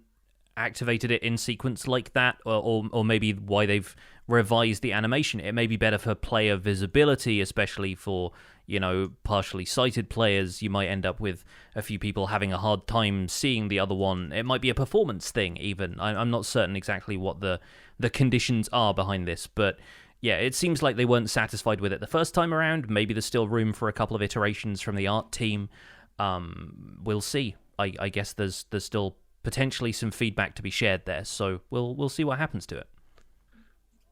activated it in sequence like that, or maybe why they've revised the animation. It may be better for player visibility, especially for, partially sighted players. You might end up with a few people having a hard time seeing the other one. It might be a performance thing, even. I'm not certain exactly what the conditions are behind this, but yeah, it seems like they weren't satisfied with it the first time around. Maybe there's still room for a couple of iterations from the art team. We'll see. I guess there's still potentially some feedback to be shared there, so we'll see what happens to it.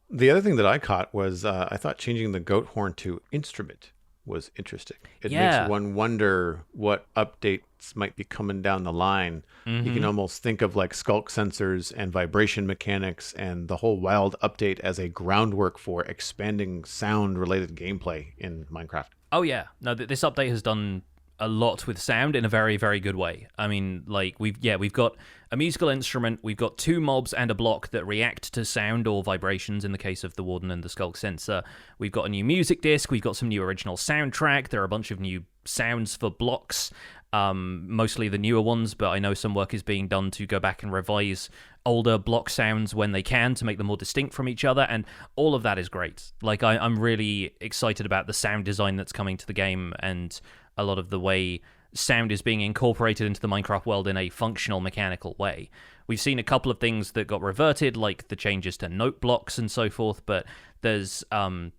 The other thing that I caught was I thought changing the goat horn to instrument was interesting. It makes one wonder what updates might be coming down the line. You can almost think of like skulk sensors and vibration mechanics and the whole wild update as a groundwork for expanding sound related gameplay in Minecraft. Oh yeah, no, this update has done a lot with sound in a very, very good way. I mean, like we've got a musical instrument, we've got 2 mobs and a block that react to sound or vibrations in the case of the Warden and the Skulk sensor. We've got a new music disc, we've got some new original soundtrack, there are a bunch of new sounds for blocks, mostly the newer ones, but I know some work is being done to go back and revise older block sounds when they can to make them more distinct from each other, and all of that is great. Like I'm really excited about the sound design that's coming to the game and a lot of the way sound is being incorporated into the Minecraft world in a functional, mechanical way. We've seen a couple of things that got reverted, like the changes to note blocks and so forth, but there's some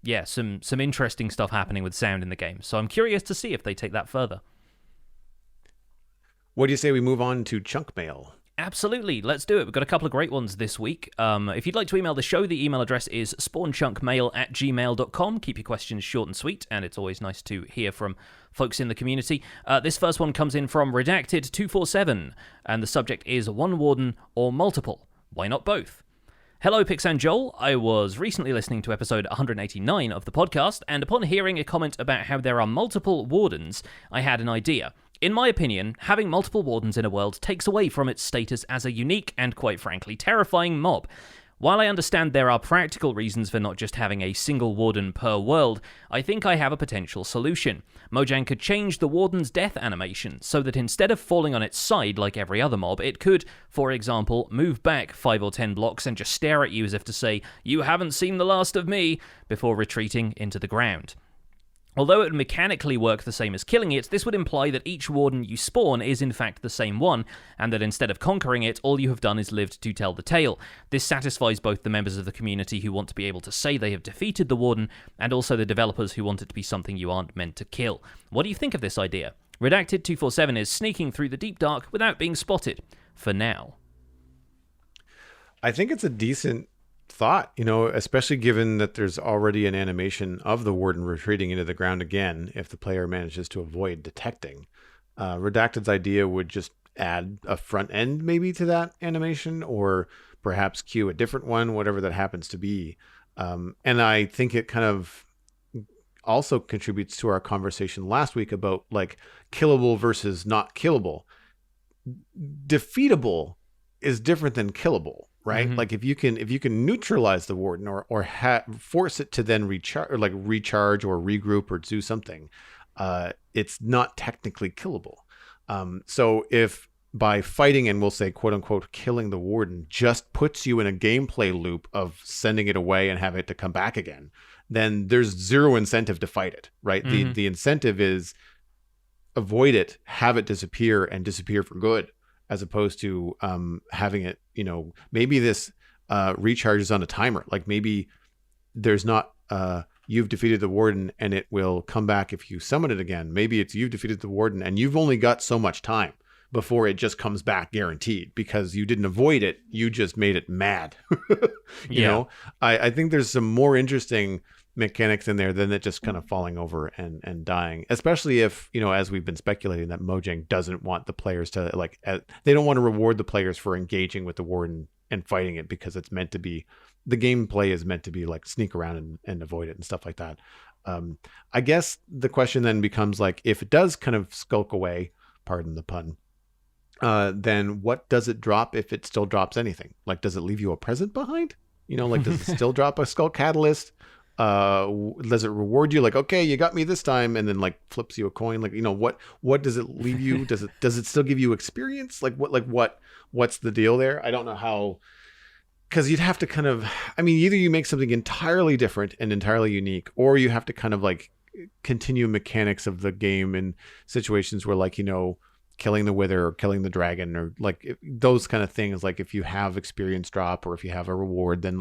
interesting stuff happening with sound in the game. So I'm curious to see if they take that further. What do you say we move on to chunk mail? Absolutely, let's do it. We've got a couple of great ones this week. If you'd like to email the show, the email address is spawnchunkmail@gmail.com. Keep your questions short and sweet, and it's always nice to hear from folks in the community. This first one comes in from Redacted247, and the subject is one warden or multiple. Why not both? Hello, Pix and Joel. I was recently listening to episode 189 of the podcast, and upon hearing a comment about how there are multiple wardens, I had an idea. In my opinion, having multiple wardens in a world takes away from its status as a unique and, quite frankly, terrifying mob. While I understand there are practical reasons for not just having a single warden per world, I think I have a potential solution. Mojang could change the warden's death animation so that instead of falling on its side like every other mob, it could, for example, move back 5 or 10 blocks and just stare at you as if to say, "You haven't seen the last of me," before retreating into the ground. Although it would mechanically work the same as killing it, this would imply that each warden you spawn is in fact the same one, and that instead of conquering it, all you have done is lived to tell the tale. This satisfies both the members of the community who want to be able to say they have defeated the warden, and also the developers who want it to be something you aren't meant to kill. What do you think of this idea? Redacted247 is sneaking through the deep dark without being spotted. For now. I think it's a decent thought, especially given that there's already an animation of the warden retreating into the ground again if the player manages to avoid detecting. Redacted's idea would just add a front end maybe to that animation, or perhaps cue a different one, whatever that happens to be. And I think it kind of also contributes to our conversation last week about like killable versus not killable. Defeatable is different than killable. Right? Mm-hmm. Like if you can neutralize the warden or force it to then recharge or regroup or do something, it's not technically killable. So if by fighting and we'll say quote unquote killing the warden just puts you in a gameplay loop of sending it away and have it to come back again, then there's zero incentive to fight it, right? The incentive is avoid it, have it disappear and disappear for good, as opposed to having it, maybe this recharges on a timer. Like maybe there's not you've defeated the warden and it will come back if you summon it again. Maybe it's you've defeated the warden and you've only got so much time before it just comes back guaranteed, because you didn't avoid it, you just made it mad. you know, I think there's some more interesting mechanics in there than it just kind of falling over and dying, especially if, as we've been speculating, that Mojang doesn't want the players to they don't want to reward the players for engaging with the warden and fighting it, because it's meant to be, the gameplay is meant to be like sneak around and avoid it and stuff like that. I guess the question then becomes like, if it does kind of skulk away, pardon the pun, then what does it drop if it still drops anything? Like, does it leave you a present behind? Does it still drop a skull catalyst? Does it reward you? Like, okay, you got me this time, and then like flips you a coin. Like, what does it leave you? Does it still give you experience? What's the deal there? I don't know how, because you'd have to kind of, either you make something entirely different and entirely unique, or you have to kind of like continue mechanics of the game in situations where killing the wither or killing the dragon or those kind of things. Like if you have experience drop or if you have a reward, then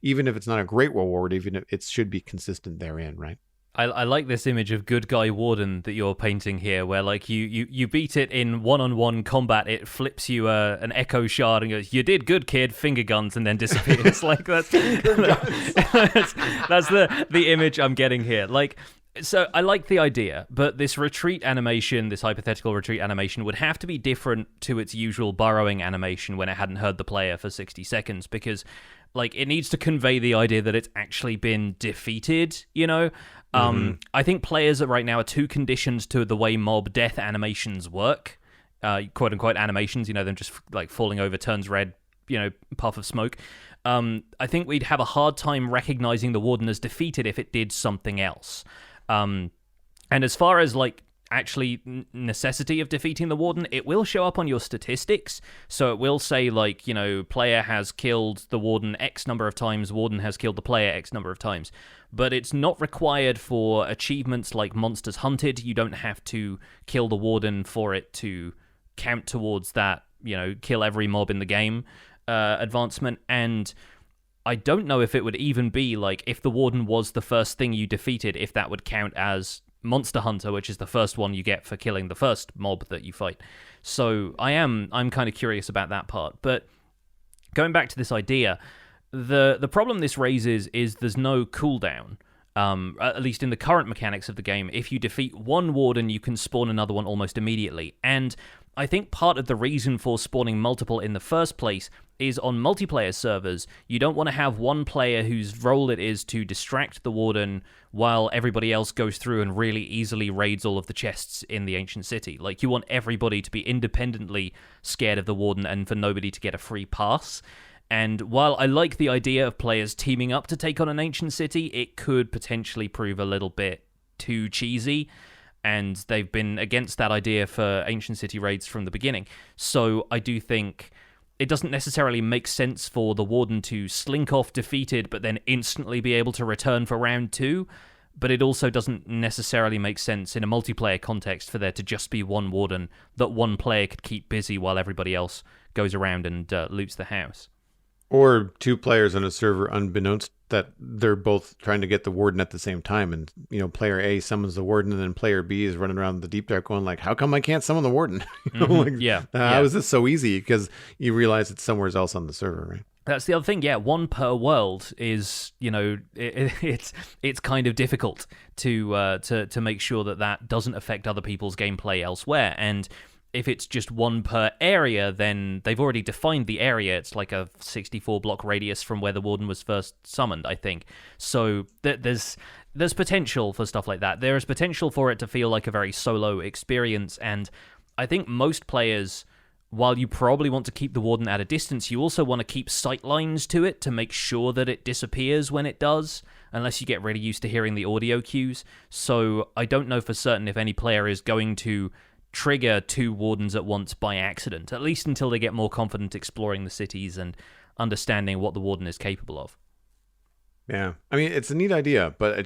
even if it's not a great reward, even if it should be consistent therein, right? I like this image of good guy Warden that you're painting here, where you beat it in one-on-one combat, it flips you an echo shard and goes, "You did good, kid," finger guns, and then disappears. That's the image I'm getting here. So I like the idea, but this retreat animation, this hypothetical retreat animation, would have to be different to its usual burrowing animation when it hadn't heard the player for 60 seconds, because it needs to convey the idea that it's actually been defeated, I think players right now are too conditioned to the way mob death animations work, quote unquote animations, them just falling over, turns red, puff of smoke. I think we'd have a hard time recognizing the warden as defeated if it did something else. And as far as actually necessity of defeating the warden, it will show up on your statistics. So it will say player has killed the warden X number of times, warden has killed the player X number of times. But it's not required for achievements like monsters hunted. You don't have to kill the warden for it to count towards that, kill every mob in the game advancement. And I don't know if it would even be if the warden was the first thing you defeated, if that would count as Monster Hunter, which is the first one you get for killing the first mob that you fight. So I'm kind of curious about that part. But going back to this idea, the problem this raises is there's no cooldown. At least in the current mechanics of the game, if you defeat one warden, you can spawn another one almost immediately. And I think part of the reason for spawning multiple in the first place is on multiplayer servers, you don't want to have one player whose role it is to distract the warden while everybody else goes through and really easily raids all of the chests in the ancient city. You want everybody to be independently scared of the warden and for nobody to get a free pass. And while I like the idea of players teaming up to take on an ancient city, it could potentially prove a little bit too cheesy. And they've been against that idea for ancient city raids from the beginning. So I do think it doesn't necessarily make sense for the warden to slink off defeated but then instantly be able to return for round 2. But it also doesn't necessarily make sense in a multiplayer context for there to just be one warden that one player could keep busy while everybody else goes around and loots the house. Or two players on a server, unbeknownst that they're both trying to get the warden at the same time. And, player A summons the warden and then player B is running around the deep dark going how come I can't summon the warden? How is this so easy? Because you realize it's somewhere else on the server, right? That's the other thing, yeah. One per world is, it's kind of difficult to make sure that doesn't affect other people's gameplay elsewhere. And if it's just one per area, then they've already defined the area. It's like a 64-block radius from where the warden was first summoned, I think. So there's potential for stuff like that. There is potential for it to feel like a very solo experience, and I think most players, while you probably want to keep the warden at a distance, you also want to keep sight lines to it to make sure that it disappears when it does, unless you get really used to hearing the audio cues. So I don't know for certain if any player is going to trigger two wardens at once by accident, at least until they get more confident exploring the cities and understanding what the warden is capable of. Yeah, I mean, it's a neat idea, but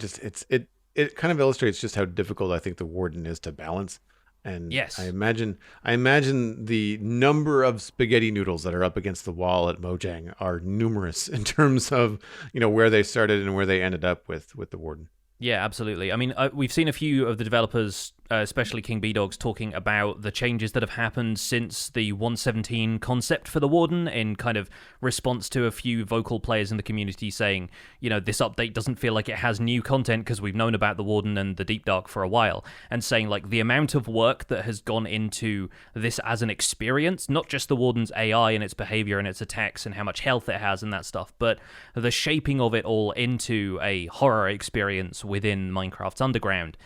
it kind of illustrates just how difficult I think the warden is to balance. And Yes. I imagine the number of spaghetti noodles that are up against the wall at Mojang are numerous in terms of, where they started and where they ended up with the warden. Yeah, absolutely. I mean, we've seen a few of the developers, especially King B-Dogs, talking about the changes that have happened since the 1.17 concept for the Warden, in kind of response to a few vocal players in the community saying, this update doesn't feel like it has new content because we've known about the Warden and the Deep Dark for a while, and saying, like, the amount of work that has gone into this as an experience, not just the Warden's AI and its behavior and its attacks and how much health it has and that stuff, but the shaping of it all into a horror experience within Minecraft's Underground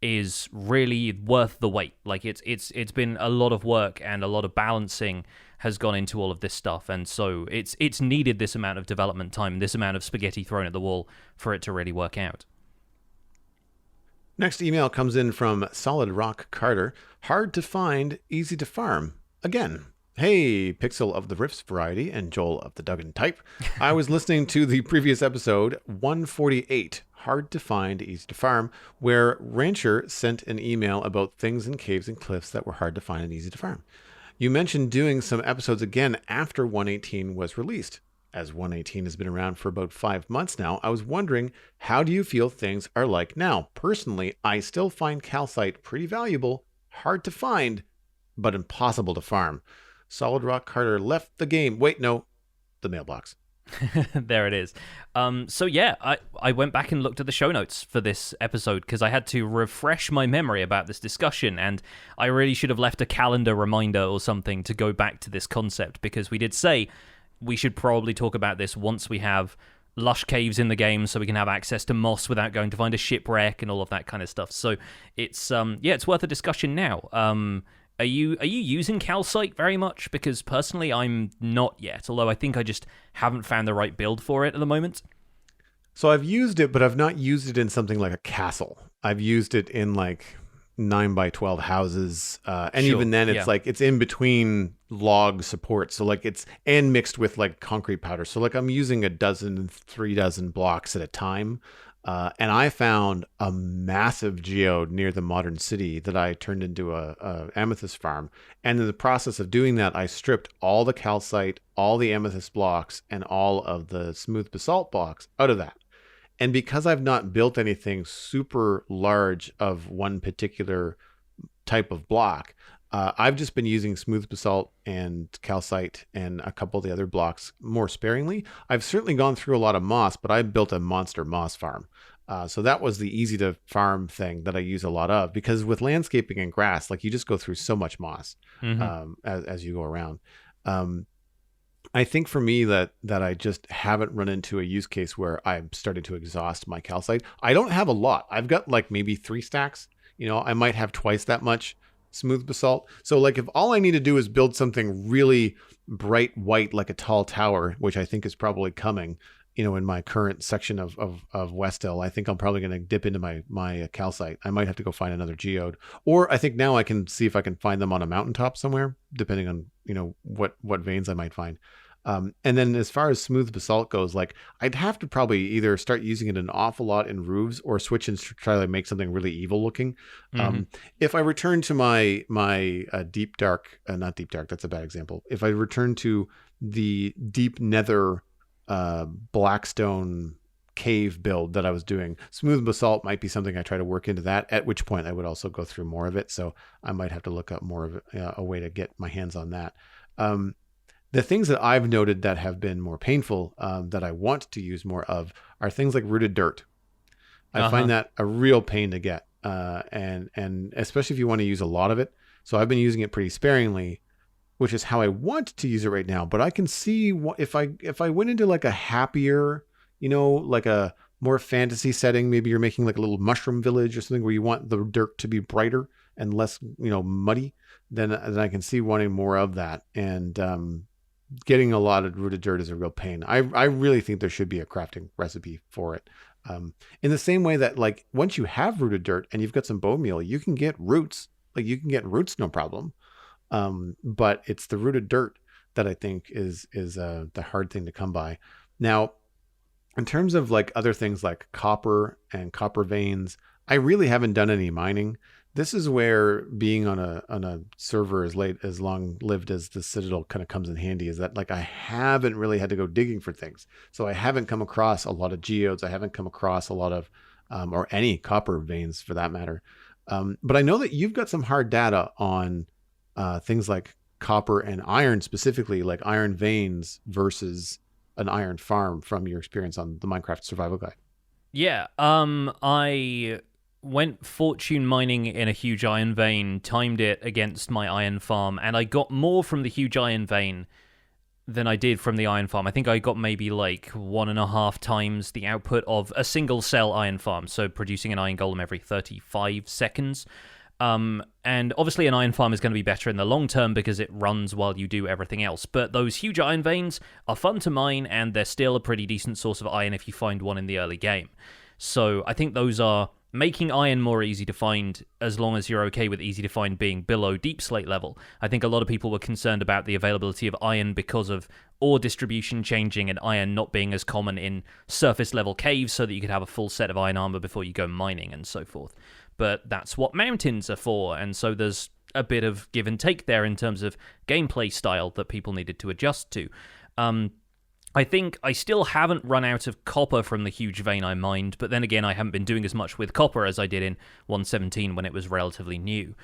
is really worth the wait. Like, it's been a lot of work, and a lot of balancing has gone into all of this stuff, and so it's needed this amount of development time, this amount of spaghetti thrown at the wall for it to really work out. Next email comes in from Solid Rock Carter. Hard to find, easy to farm. Again. Hey, Pixel of the Rifts variety and Joel of the Duggan type. I was listening to the previous episode, 148, Hard to Find, Easy to Farm, where Rancher sent an email about things in caves and cliffs that were hard to find and easy to farm. You mentioned doing some episodes again after 118 was released. As 118 has been around for about 5 months now, I was wondering, how do you feel things are like now? Personally, I still find calcite pretty valuable, hard to find, but impossible to farm. Solid Rock Carter left the game. Wait, no, the mailbox. There it is. So yeah, I went back and looked at the show notes for this episode because I had to refresh my memory about this discussion, and I really should have left a calendar reminder or something to go back to this concept, because we did say we should probably talk about this once we have lush caves in the game, so we can have access to moss without going to find a shipwreck and all of that kind of stuff. So it's it's worth a discussion now. Are you using calcite very much? Because personally, I'm not yet, although I think I just haven't found the right build for it at the moment. So I've used it, but I've not used it in something like a castle. I've used it in like 9x12 houses. And Sure, even then it's yeah. like, it's in between log support. So like and mixed with like concrete powder. So like I'm using 3 dozen blocks at a time. And I found a massive geode near the modern city that I turned into a amethyst farm. And in the process of doing that, I stripped all the calcite, all the amethyst blocks, and all of the smooth basalt blocks out of that. And because I've not built anything super large of one particular type of block, I've just been using smooth basalt and calcite and a couple of the other blocks more sparingly. I've certainly gone through a lot of moss, but I built a monster moss farm. So that was the easy to farm thing that I use a lot of, because with landscaping and grass, like, you just go through so much moss as you go around. I think for me that I just haven't run into a use case where I'm starting to exhaust my calcite. I don't have a lot. I've got like maybe 3 stacks. I might have twice that much smooth basalt. So like, if all I need to do is build something really bright white like a tall tower, which I think is probably coming, in my current section of Westhill, I think I'm probably going to dip into my calcite. I might have to go find another geode, or I think now I can see if I can find them on a mountaintop somewhere, depending on what veins I might find. And then as far as smooth basalt goes, like, I'd have to probably either start using it an awful lot in roofs or switch and try to make something really evil looking. If I return to my deep dark, not deep dark, that's a bad example. If I return to the deep nether Blackstone cave build that I was doing, smooth basalt might be something I try to work into that, at which point I would also go through more of it. So I might have to look up more of it, a way to get my hands on that. The things that I've noted that have been more painful, that I want to use more of, are things like rooted dirt. I find that a real pain to get, and especially if you want to use a lot of it. So I've been using it pretty sparingly, which is how I want to use it right now. But I can see if I went into like a happier, like a more fantasy setting, maybe you're making like a little mushroom village or something where you want the dirt to be brighter and less, muddy, then I can see wanting more of that. And getting a lot of rooted dirt is a real pain. I really think there should be a crafting recipe for it. In the same way that, like, once you have rooted dirt and you've got some bone meal, you can get roots Like you can get roots no problem, but it's the rooted dirt that I think is the hard thing to come by. Now, in terms of like other things like copper and copper veins, I really haven't done any mining. This is where being on a server as long lived as the Citadel kind of comes in handy. Is that like I haven't really had to go digging for things, so I haven't come across a lot of geodes. I haven't come across a lot of or any copper veins for that matter. But I know that you've got some hard data on things like copper and iron, specifically like iron veins versus an iron farm from your experience on the Minecraft Survival Guide. Yeah, I went fortune mining in a huge iron vein, timed it against my iron farm, and I got more from the huge iron vein than I did from the iron farm. I think I got maybe like 1.5 times the output of a single cell iron farm, so producing an iron golem every 35 seconds. And obviously an iron farm is going to be better in the long term because it runs while you do everything else. But those huge iron veins are fun to mine, and they're still a pretty decent source of iron if you find one in the early game. So I think those are making iron more easy to find, as long as you're okay with easy to find being below deep slate level. I think a lot of people were concerned about the availability of iron because of ore distribution changing and iron not being as common in surface level caves, so that you could have a full set of iron armor before you go mining and so forth. But that's what mountains are for, and so there's a bit of give and take there in terms of gameplay style that people needed to adjust to. I think I still haven't run out of copper from the huge vein I mined, but then again, I haven't been doing as much with copper as I did in 1.17 when it was relatively new.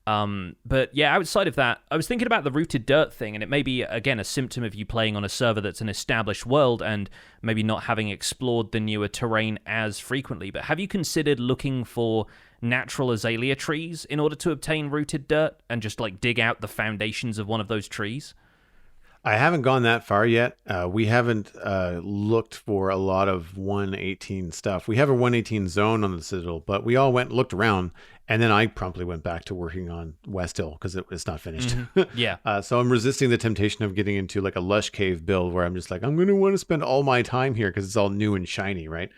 But yeah, outside of that, I was thinking about the rooted dirt thing, and it may be, again, a symptom of you playing on a server that's an established world and maybe not having explored the newer terrain as frequently. But have you considered looking for natural azalea trees in order to obtain rooted dirt and just like dig out the foundations of one of those trees? I haven't gone that far yet. We haven't looked for a lot of 118 stuff. We have a 118 zone on the Citadel, but we all went and looked around, and then I promptly went back to working on West Hill because it's not finished. Mm-hmm. Yeah. So I'm resisting the temptation of getting into like a lush cave build where I'm just like, I'm going to want to spend all my time here because it's all new and shiny, right?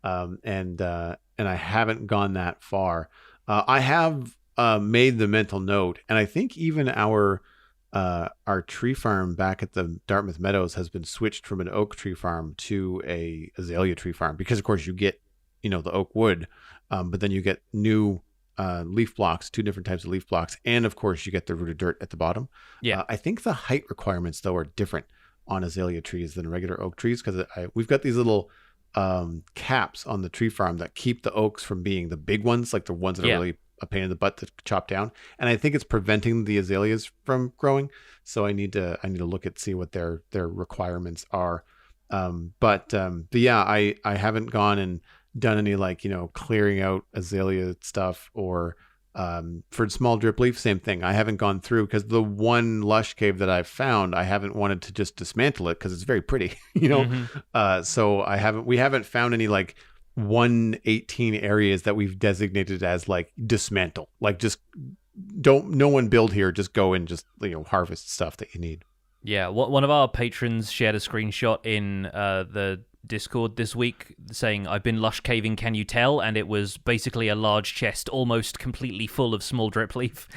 And I haven't gone that far. I have made the mental note, and I think even our tree farm back at the Dartmouth Meadows has been switched from an oak tree farm to a azalea tree farm because, of course, you get the oak wood, but then you get new leaf blocks, 2 different types of leaf blocks, and of course you get the rooted dirt at the bottom. Yeah, I think the height requirements though are different on azalea trees than regular oak trees because we've got these little caps on the tree farm that keep the oaks from being the big ones, like the ones that are really a pain in the butt to chop down, and I think it's preventing the azaleas from growing. So I need to look at see what their requirements are. But yeah, I haven't gone and done any like clearing out azalea stuff, or for small drip leaf, same thing. I haven't gone through because the one lush cave that I've found, I haven't wanted to just dismantle it because it's very pretty, Mm-hmm. So we haven't found any like 118 areas that we've designated as like dismantle, like just no one build here, just go and just harvest stuff that you need. Yeah, one of our patrons shared a screenshot in the Discord this week saying, I've been lush caving, can you tell? And it was basically a large chest almost completely full of small drip leaf,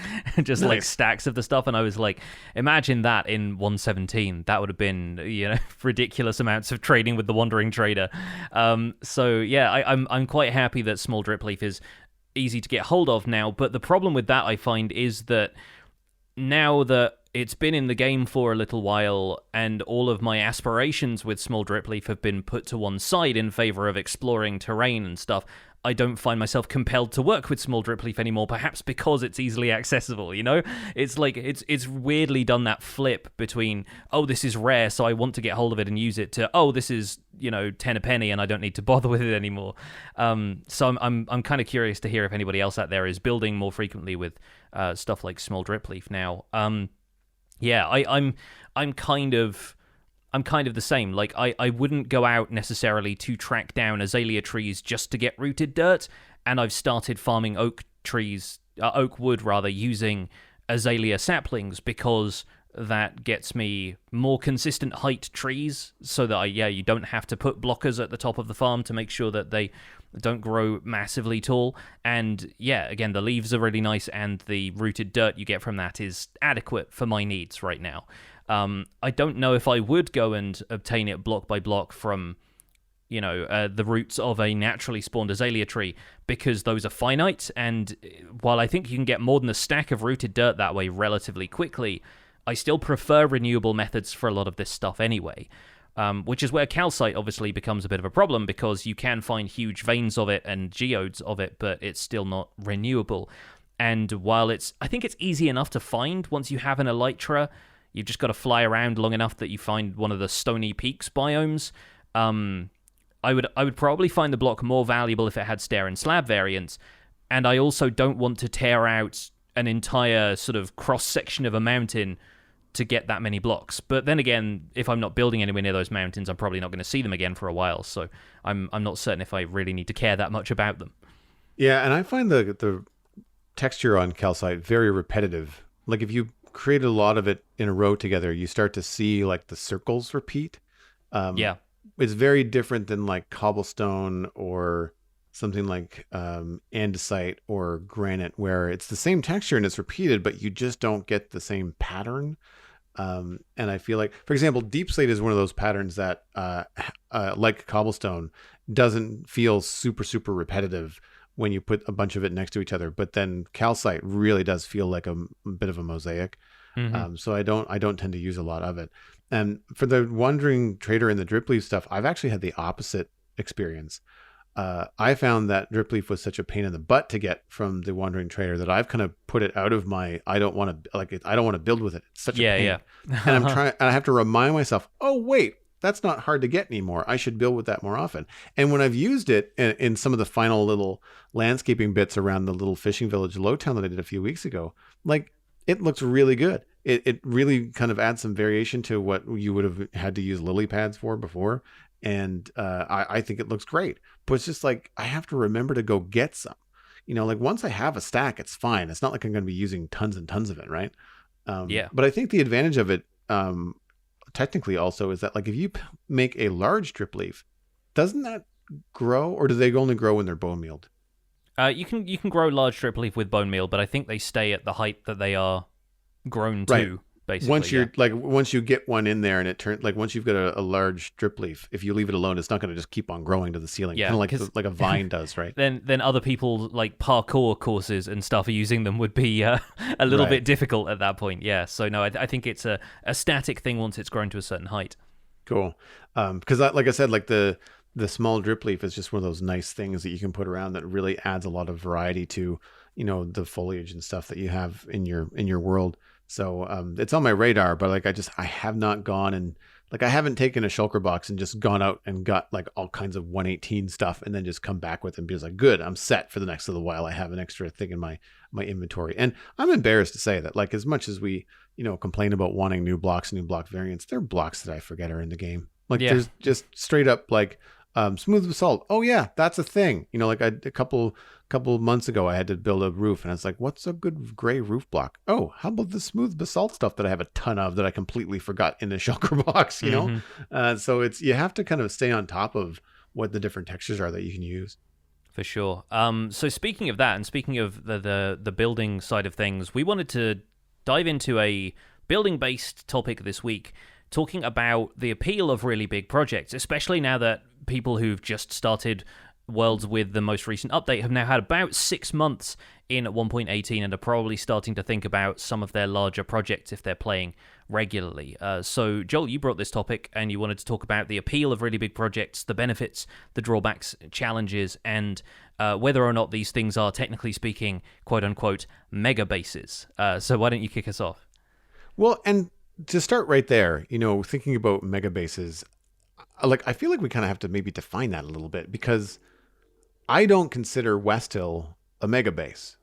just nice. Like stacks of the stuff. And I was like, imagine that in 1.17. That would have been, ridiculous amounts of trading with the Wandering Trader. So yeah, I'm quite happy that small drip leaf is easy to get hold of now. But the problem with that, I find, is that now that it's been in the game for a little while, and all of my aspirations with small drip leaf have been put to one side in favor of exploring terrain and stuff, I don't find myself compelled to work with small drip leaf anymore, perhaps because it's easily accessible, It's like, it's weirdly done that flip between, oh, this is rare, so I want to get hold of it and use it, to, oh, this is, 10 a penny and I don't need to bother with it anymore. So I'm kind of curious to hear if anybody else out there is building more frequently with stuff like small drip leaf now. Yeah, I'm kind of the same. Like, I wouldn't go out necessarily to track down azalea trees just to get rooted dirt, and I've started farming oak wood rather, using azalea saplings because that gets me more consistent height trees, so that you don't have to put blockers at the top of the farm to make sure that they don't grow massively tall. And yeah, again, the leaves are really nice, and the rooted dirt you get from that is adequate for my needs right now. I don't know if I would go and obtain it block by block from the roots of a naturally spawned azalea tree, because those are finite, and while I think you can get more than a stack of rooted dirt that way relatively quickly, I still prefer renewable methods for a lot of this stuff anyway, which is where calcite obviously becomes a bit of a problem, because you can find huge veins of it and geodes of it, but it's still not renewable. And while I think it's easy enough to find once you have an elytra, you've just got to fly around long enough that you find one of the Stony Peaks biomes. I would probably find the block more valuable if it had stair and slab variants, and I also don't want to tear out an entire sort of cross-section of a mountain to get that many blocks. But then again, if I'm not building anywhere near those mountains, I'm probably not going to see them again for a while, so I'm not certain if I really need to care that much about them. Yeah, and I find the texture on calcite very repetitive. Like if you create a lot of it in a row together, you start to see like the circles repeat. Yeah. It's very different than like cobblestone or something like andesite or granite, where it's the same texture and it's repeated, but you just don't get the same pattern. And I feel like, for example, deep slate is one of those patterns that, like cobblestone, doesn't feel super, super repetitive when you put a bunch of it next to each other. But then calcite really does feel like a bit of a mosaic. Mm-hmm. So I don't tend to use a lot of it. And for the wandering trader and the drip leaf stuff, I've actually had the opposite experience. I found that drip leaf was such a pain in the butt to get from the wandering trader that I've kind of put it out of my, I don't want to build with it. It's such a pain. Yeah. And I have to remind myself, oh wait, that's not hard to get anymore. I should build with that more often. And when I've used it in some of the final little landscaping bits around the little fishing village Lowtown that I did a few weeks ago, like it looks really good. It really kind of adds some variation to what you would have had to use lily pads for before. And I think it looks great. But it's just like, I have to remember to go get some. Like once I have a stack, it's fine. It's not like I'm going to be using tons and tons of it, right? Yeah. But I think the advantage of it, technically also, is that like if you make a large drip leaf, doesn't that grow, or do they only grow when they're bone mealed? You can grow large drip leaf with bone meal, but I think they stay at the height that they are grown to. Right. Basically, once you get one in there and it turns, like once you've got a large drip leaf, if you leave it alone, it's not going to just keep on growing to the ceiling, kind of like a vine does, right? Then other people, like parkour courses and stuff, are using them, would be a little bit difficult at that point. Yeah, so no, I think it's a static thing once it's grown to a certain height. Cool, because like I said, like the small drip leaf is just one of those nice things that you can put around that really adds a lot of variety to the foliage and stuff that you have in your world. So it's on my radar, but like I have not gone and like I haven't taken a shulker box and just gone out and got like all kinds of 118 stuff and then just come back with it and be like, good, I'm set for the next little while. I have an extra thing in my inventory. And I'm embarrassed to say that, like, as much as we complain about wanting new blocks and new block variants, there are blocks that I forget are in the game. Like there's just straight up like smooth basalt. Oh yeah, that's a thing. Like a couple months ago, I had to build a roof, and I was like, "What's a good gray roof block?" Oh, how about the smooth basalt stuff that I have a ton of that I completely forgot in the shulker box? So you have to kind of stay on top of what the different textures are that you can use. For sure. So speaking of that, and speaking of the building side of things, we wanted to dive into a building-based topic this week, talking about the appeal of really big projects, especially now that people who've just started Worlds with the most recent update have now had about 6 months in 1.18 and are probably starting to think about some of their larger projects if they're playing regularly. So, Joel, you brought this topic and you wanted to talk about the appeal of really big projects, the benefits, the drawbacks, challenges, and whether or not these things are, technically speaking, quote-unquote, mega bases. So why don't you kick us off? Well, and to start right there, thinking about mega bases, like I feel like we kind of have to maybe define that a little bit, because I don't consider West Hill a mega base.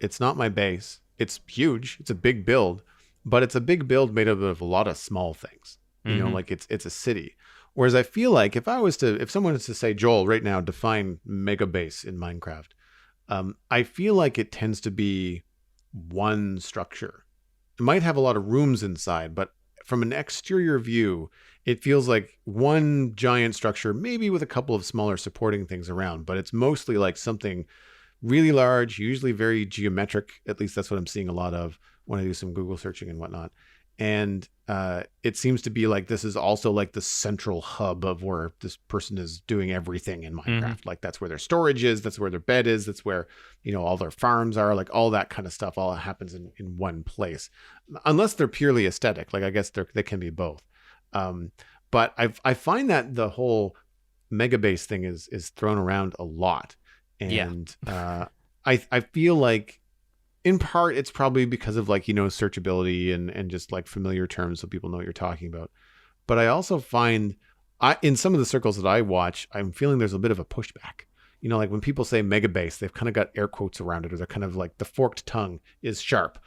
It's not my base. It's huge. It's a big build, but it's a big build made up of a lot of small things. Like it's a city. Whereas I feel like if someone was to say, Joel, right now, define mega base in Minecraft, I feel like it tends to be one structure. It might have a lot of rooms inside, but from an exterior view, it feels like one giant structure, maybe with a couple of smaller supporting things around, but it's mostly like something really large, usually very geometric. At least that's what I'm seeing a lot of when I do some Google searching and whatnot. And it seems to be like this is also like the central hub of where this person is doing everything in Minecraft. Like that's where their storage is, that's where their bed is, that's where, you know, all their farms are, like all that kind of stuff all happens in one place. Unless they're purely aesthetic, like I guess they can be both. But I find that the whole mega base thing is thrown around a lot. And I feel like in part it's probably because of like, you know, searchability and just like familiar terms so people know what you're talking about. But I also find in some of the circles that I watch, I'm feeling there's a bit of a pushback. You know, like when people say mega base, they've kind of got air quotes around it, or they're kind of like the forked tongue is sharp.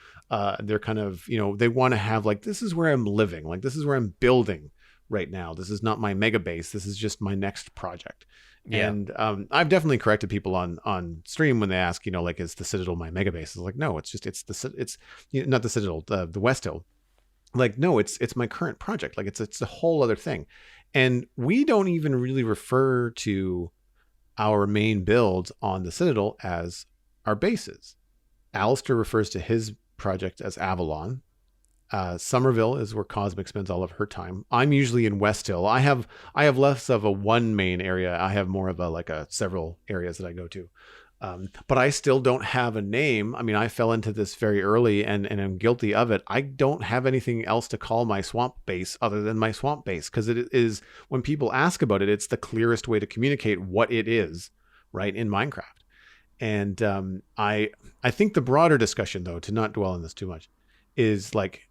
They're kind of, you know, they want to have like, this is where I'm living. Like, this is where I'm building right now. This is not my mega base. This is just my next project. Yeah. And I've definitely corrected people on stream when they ask, you know, like, is the Citadel my mega base? It's like, no, it's you know, not the Citadel, the West Hill. Like, no, it's my current project. Like it's a whole other thing. And we don't even really refer to our main builds on the Citadel as our bases. Alistair refers to his project as Avalon. Somerville is where Cosmic spends all of her time. I'm usually in West Hill. I have less of a one main area. I have more of a several areas that I go to. But I still don't have a name. I mean, I fell into this very early and I'm guilty of it. I don't have anything else to call my swamp base other than my swamp base, because it is, when people ask about it, it's the clearest way to communicate what it is, right, in Minecraft. And I think the broader discussion, though, to not dwell on this too much, is like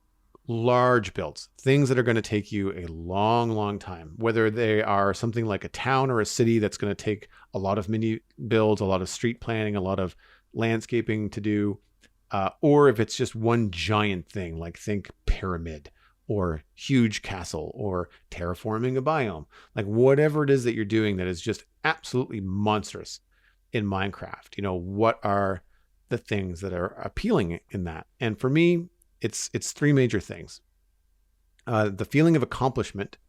large builds, things that are going to take you a long, long time, whether they are something like a town or a city that's going to take a lot of mini builds, a lot of street planning, a lot of landscaping to do, or if it's just one giant thing, like think pyramid or huge castle or terraforming a biome, like whatever it is that you're doing that is just absolutely monstrous in Minecraft. You know, what are the things that are appealing in that? And for me, it's three major things. The feeling of accomplishment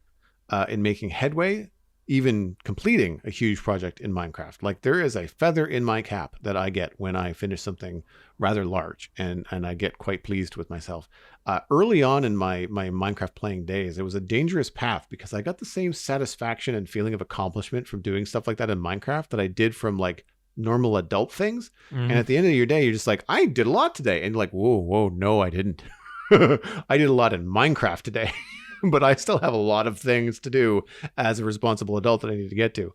in making headway, even completing a huge project in Minecraft. Like, there is a feather in my cap that I get when I finish something rather large, and I get quite pleased with myself. Early on in my Minecraft playing days, it was a dangerous path because I got the same satisfaction and feeling of accomplishment from doing stuff like that in Minecraft that I did from like normal adult things. And at the end of your day, you're just like, I did a lot today. And you're like, whoa, no, I didn't. I did a lot in Minecraft today, but I still have a lot of things to do as a responsible adult that I need to get to.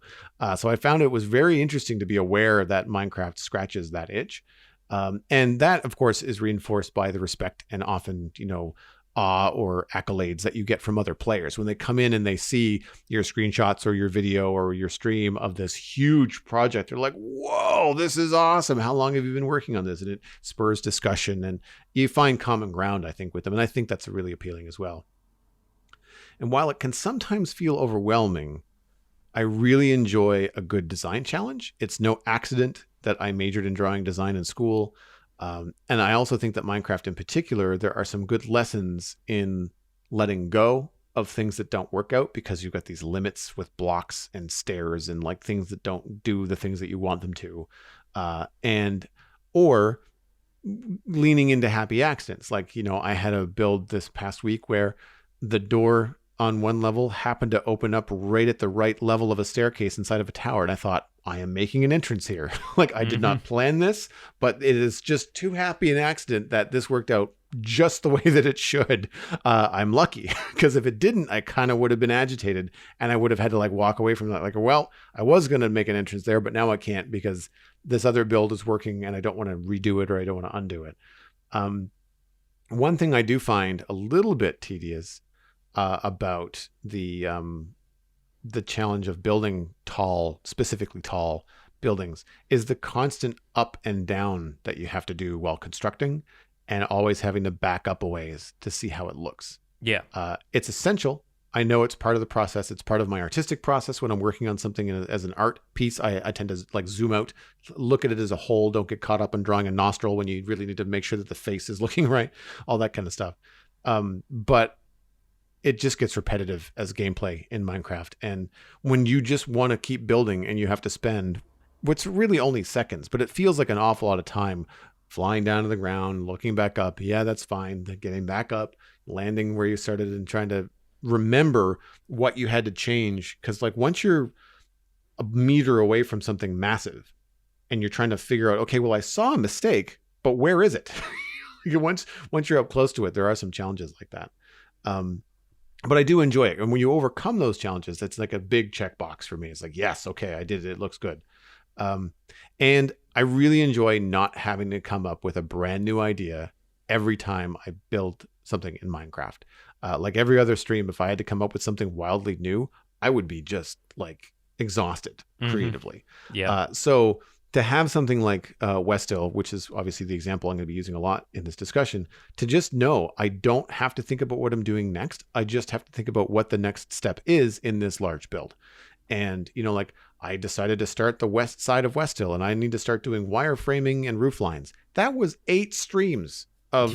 So I found it was very interesting to be aware that Minecraft scratches that itch. And that, of course, is reinforced by the respect and often, you know, awe or accolades that you get from other players when they come in and they see your screenshots or your video or your stream of this huge project. They're like, whoa, this is awesome. How long have you been working on this? And it spurs discussion and you find common ground, I think, with them. And I think that's really appealing as well. And while it can sometimes feel overwhelming, I really enjoy a good design challenge. It's no accident that I majored in drawing design in school. And I also think that Minecraft in particular, there are some good lessons in letting go of things that don't work out, because you've got these limits with blocks and stairs and like things that don't do the things that you want them to, or leaning into happy accidents. Like, you know, I had a build this past week where the door on one level happened to open up right at the right level of a staircase inside of a tower. And I thought, I am making an entrance here. Like, I did not plan this, but it is just too happy an accident that this worked out just the way that it should. I'm lucky, because if it didn't, I kind of would have been agitated and I would have had to like walk away from that. Like, well, I was going to make an entrance there, but now I can't because this other build is working and I don't want to redo it or I don't want to undo it. One thing I do find a little bit tedious about the challenge of building tall, specifically tall buildings, is the constant up and down that you have to do while constructing, and always having to back up a ways to see how it looks. Yeah. It's essential. I know it's part of the process. It's part of my artistic process. When I'm working on something as an art piece, I tend to like zoom out, look at it as a whole. Don't get caught up in drawing a nostril when you really need to make sure that the face is looking right, all that kind of stuff. But it just gets repetitive as gameplay in Minecraft. And when you just want to keep building and you have to spend what's really only seconds, but it feels like an awful lot of time flying down to the ground, looking back up. Yeah, that's fine. Then getting back up, landing where you started, and trying to remember what you had to change. Because like once you're a meter away from something massive and you're trying to figure out, okay, well, I saw a mistake, but where is it? once you're up close to it, there are some challenges like that. But I do enjoy it. And when you overcome those challenges, that's like a big checkbox for me. It's like, yes, okay, I did it. It looks good. And I really enjoy not having to come up with a brand new idea every time I build something in Minecraft. Like every other stream, if I had to come up with something wildly new, I would be just like exhausted creatively. Yeah. So to have something like Westill, which is obviously the example I'm going to be using a lot in this discussion, to just know I don't have to think about what I'm doing next. I just have to think about what the next step is in this large build. And, you know, like I decided to start the west side of Westill and I need to start doing wireframing and roof lines. That was 8 streams of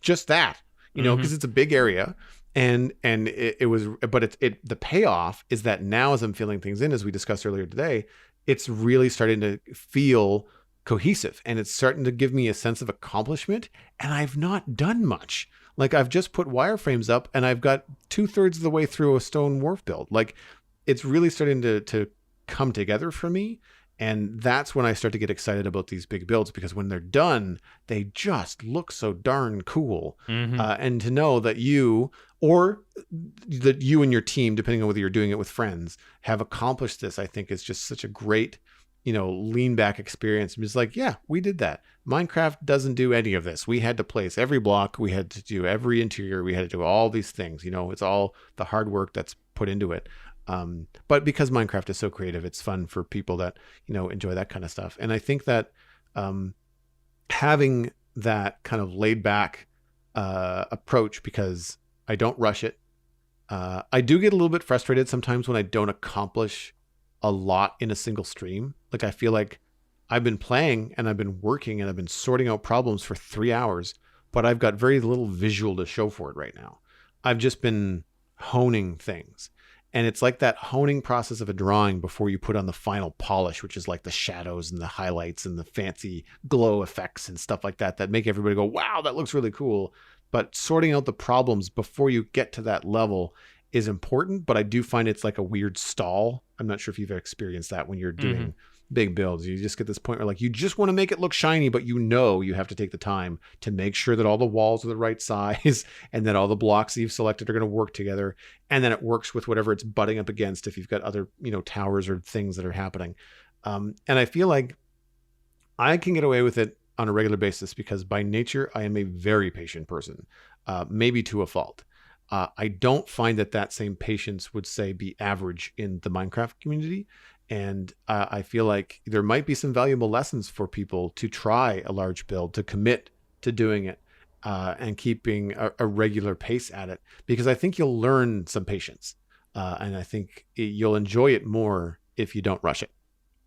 just that, you know, because it's a big area. And it was, but the payoff is that now as I'm filling things in, as we discussed earlier today, it's really starting to feel cohesive and it's starting to give me a sense of accomplishment. And I've not done much. Like I've just put wireframes up and I've got 2/3 of the way through a stone wharf build. Like it's really starting to come together for me. And that's when I start to get excited about these big builds, because when they're done, they just look so darn cool. And to know that you and your team, depending on whether you're doing it with friends, have accomplished this, I think is just such a great, you know, lean back experience. It's like, yeah, we did that. Minecraft doesn't do any of this. We had to place every block. We had to do every interior. We had to do all these things. You know, it's all the hard work that's put into it. But because Minecraft is so creative, it's fun for people that, you know, enjoy that kind of stuff. And I think that having that kind of laid back approach, because I don't rush it. I do get a little bit frustrated sometimes when I don't accomplish a lot in a single stream. Like I feel like I've been playing and I've been working and I've been sorting out problems for 3 hours, but I've got very little visual to show for it right now. I've just been honing things. And it's like that honing process of a drawing before you put on the final polish, which is like the shadows and the highlights and the fancy glow effects and stuff like that, that make everybody go, wow, that looks really cool. But sorting out the problems before you get to that level is important. But I do find it's like a weird stall. I'm not sure if you've experienced that when you're doing big builds. You just get this point where like you just want to make it look shiny, but you know you have to take the time to make sure that all the walls are the right size and that all the blocks that you've selected are going to work together, and then it works with whatever it's butting up against if you've got other, you know, towers or things that are happening. And I feel like I can get away with it on a regular basis because by nature I am a very patient person, maybe to a fault. I don't find that same patience would say be average in the Minecraft community. And I feel like there might be some valuable lessons for people to try a large build, to commit to doing it and keeping a regular pace at it, because I think you'll learn some patience. And I think you'll enjoy it more if you don't rush it.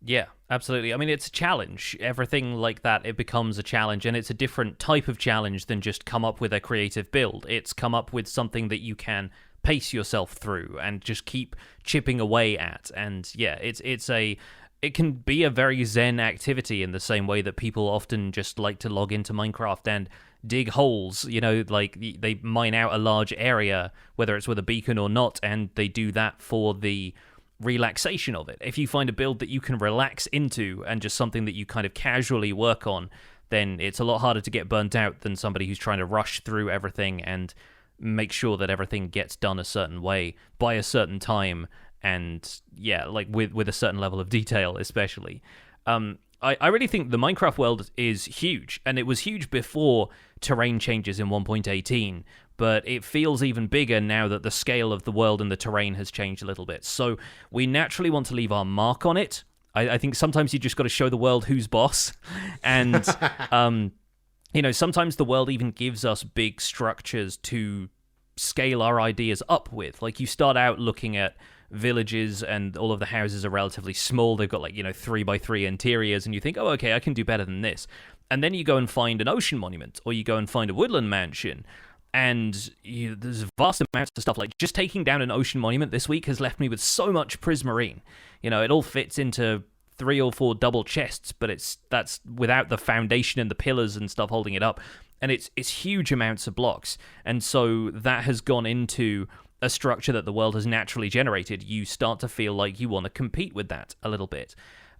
Yeah, absolutely. I mean, it's a challenge. Everything like that, it becomes a challenge, and it's a different type of challenge than just come up with a creative build. It's come up with something that you can pace yourself through and just keep chipping away at. And yeah, it can be a very zen activity in the same way that people often just like to log into Minecraft and dig holes, you know, like they mine out a large area, whether it's with a beacon or not, and they do that for the relaxation of it. If you find a build that you can relax into and just something that you kind of casually work on, then it's a lot harder to get burnt out than somebody who's trying to rush through everything and make sure that everything gets done a certain way by a certain time, and yeah, like with a certain level of detail especially. I really think the Minecraft world is huge, and it was huge before terrain changes in 1.18, but it feels even bigger now that the scale of the world and the terrain has changed a little bit. So we naturally want to leave our mark on it. I think sometimes you just got to show the world who's boss, and you know, sometimes the world even gives us big structures to scale our ideas up with. Like you start out looking at villages and all of the houses are relatively small. They've got like, you know, 3x3 interiors, and you think, oh, okay, I can do better than this. And then you go and find an ocean monument, or you go and find a woodland mansion, And there's vast amounts of stuff. Like just taking down an ocean monument this week has left me with so much prismarine. It all fits into 3 or 4 double chests, but that's without the foundation and the pillars and stuff holding it up. And it's huge amounts of blocks. And so that has gone into a structure that the world has naturally generated. You start to feel like you want to compete with that a little bit.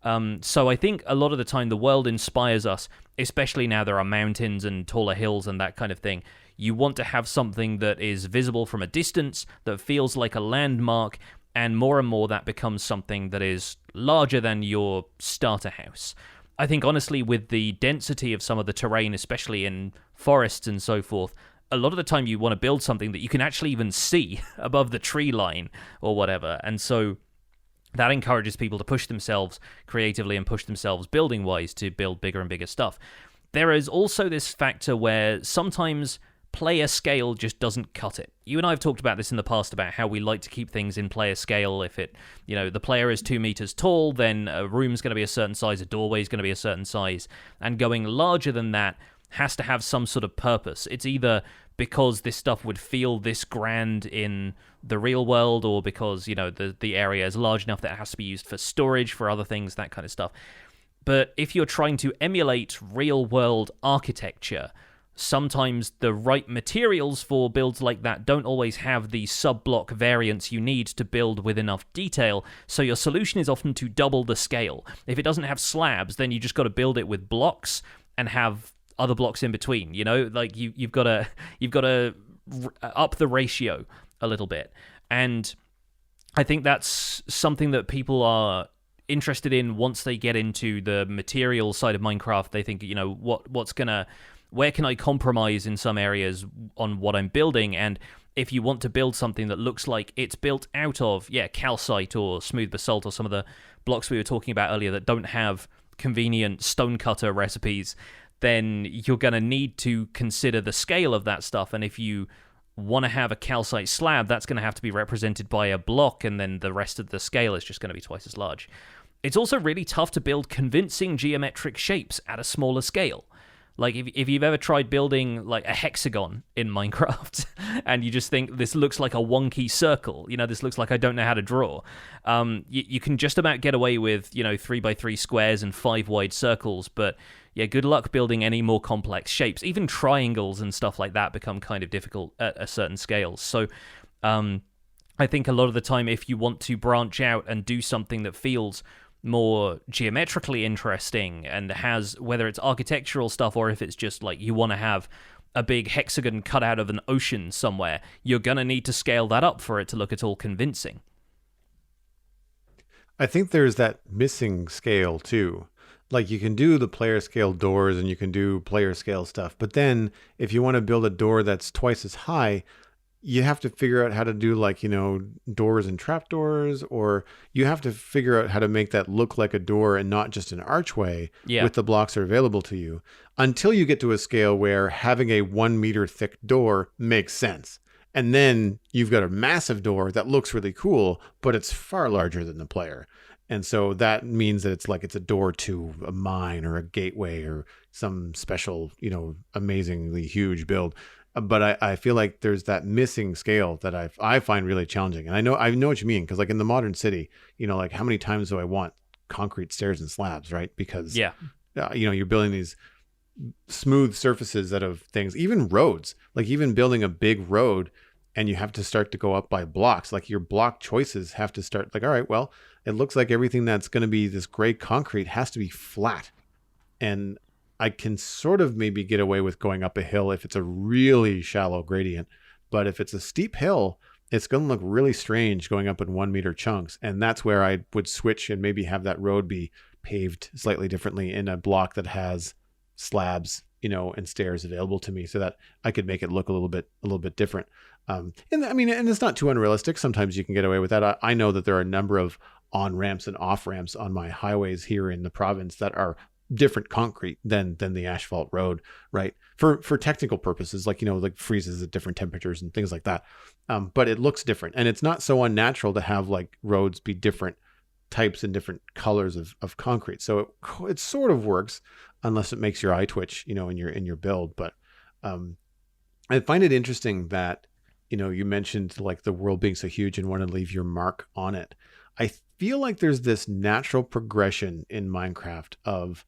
So I think a lot of the time the world inspires us, especially now there are mountains and taller hills and that kind of thing. You want to have something that is visible from a distance, that feels like a landmark, and more that becomes something that is larger than your starter house. I think, honestly, with the density of some of the terrain, especially in forests and so forth, a lot of the time you want to build something that you can actually even see above the tree line or whatever. And so that encourages people to push themselves creatively and push themselves building-wise to build bigger and bigger stuff. There is also this factor where sometimes player scale just doesn't cut it. You and I have talked about this in the past about how we like to keep things in player scale. If the player is 2 meters tall, then a room's going to be a certain size, a doorway's going to be a certain size, and going larger than that has to have some sort of purpose. It's either because this stuff would feel this grand in the real world, or because, the area is large enough that it has to be used for storage, for other things, that kind of stuff. But if you're trying to emulate real world architecture, sometimes the right materials for builds like that don't always have the sub-block variants you need to build with enough detail, so your solution is often to double the scale. If it doesn't have slabs, then you just got to build it with blocks and have other blocks in between. Like you've got to up the ratio a little bit. And I think that's something that people are interested in once they get into the material side of Minecraft. They think, where can I compromise in some areas on what I'm building? And if you want to build something that looks like it's built out of, calcite or smooth basalt or some of the blocks we were talking about earlier that don't have convenient stonecutter recipes, then you're going to need to consider the scale of that stuff. And if you want to have a calcite slab, that's going to have to be represented by a block, and then the rest of the scale is just going to be twice as large. It's also really tough to build convincing geometric shapes at a smaller scale. Like, if you've ever tried building, like, a hexagon in Minecraft, and you just think, this looks like a wonky circle, this looks like I don't know how to draw, you can just about get away with, 3x3 squares and 5 wide circles, but, good luck building any more complex shapes. Even triangles and stuff like that become kind of difficult at a certain scale. So, I think a lot of the time, if you want to branch out and do something that feels more geometrically interesting and has, whether it's architectural stuff or if it's just like you want to have a big hexagon cut out of an ocean somewhere, you're going to need to scale that up for it to look at all convincing. I think there's that missing scale too. Like, you can do the player scale doors and you can do player scale stuff, but then if you want to build a door that's twice as high, you have to figure out how to do, like, doors and trapdoors, or you have to figure out how to make that look like a door and not just an archway with the blocks that are available to you, until you get to a scale where having a 1 meter thick door makes sense. And then you've got a massive door that looks really cool, but it's far larger than the player. And so that means that it's a door to a mine or a gateway or some special, amazingly huge build. But I feel like there's that missing scale that I find really challenging. And I know what you mean, because, like, in the modern city, like, how many times do I want concrete stairs and slabs, right? Because you're building these smooth surfaces out of things, even roads, like even building a big road, and you have to start to go up by blocks. Like, your block choices have to start, like, all right, well, it looks like everything that's going to be this gray concrete has to be flat. And I can sort of maybe get away with going up a hill if it's a really shallow gradient. But if it's a steep hill, it's going to look really strange going up in 1 meter chunks. And that's where I would switch and maybe have that road be paved slightly differently in a block that has slabs, and stairs available to me, so that I could make it look a little bit different. And it's not too unrealistic. Sometimes you can get away with that. I know that there are a number of on ramps and off ramps on my highways here in the province that are different concrete than the asphalt road, right? For technical purposes, like, like freezes at different temperatures and things like that. But it looks different, and it's not so unnatural to have, like, roads be different types and different colors of concrete. So it sort of works, unless it makes your eye twitch, in your build. But I find it interesting that, you mentioned like the world being so huge and want to leave your mark on it. I feel like there's this natural progression in Minecraft of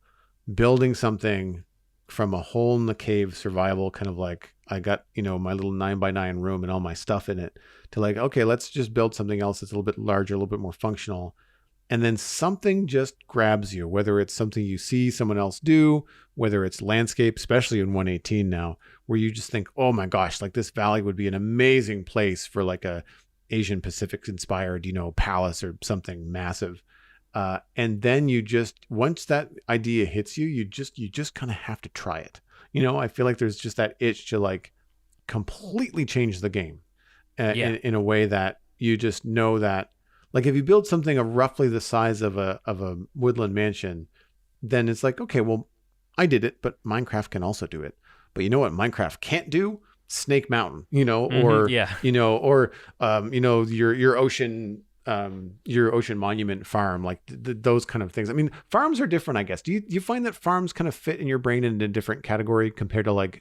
building something from a hole in the cave survival, kind of like I got, my little 9x9 room and all my stuff in it, to like, okay, let's just build something else that's a little bit larger, a little bit more functional. And then something just grabs you, whether it's something you see someone else do, whether it's landscape, especially in 118 now, where you just think, oh my gosh, like this valley would be an amazing place for like a Asian Pacific inspired, palace or something massive. And then once that idea hits you, you just kind of have to try it. I feel like there's just that itch to like completely change the game in a way that you just know that, like, if you build something of roughly the size of a woodland mansion, then it's like, okay, well, I did it, but Minecraft can also do it. But you know what Minecraft can't do? Snake Mountain, or Yeah. your ocean monument farm, like those kind of things. I mean, farms are different, I guess. Do you find that farms kind of fit in your brain in a different category compared to like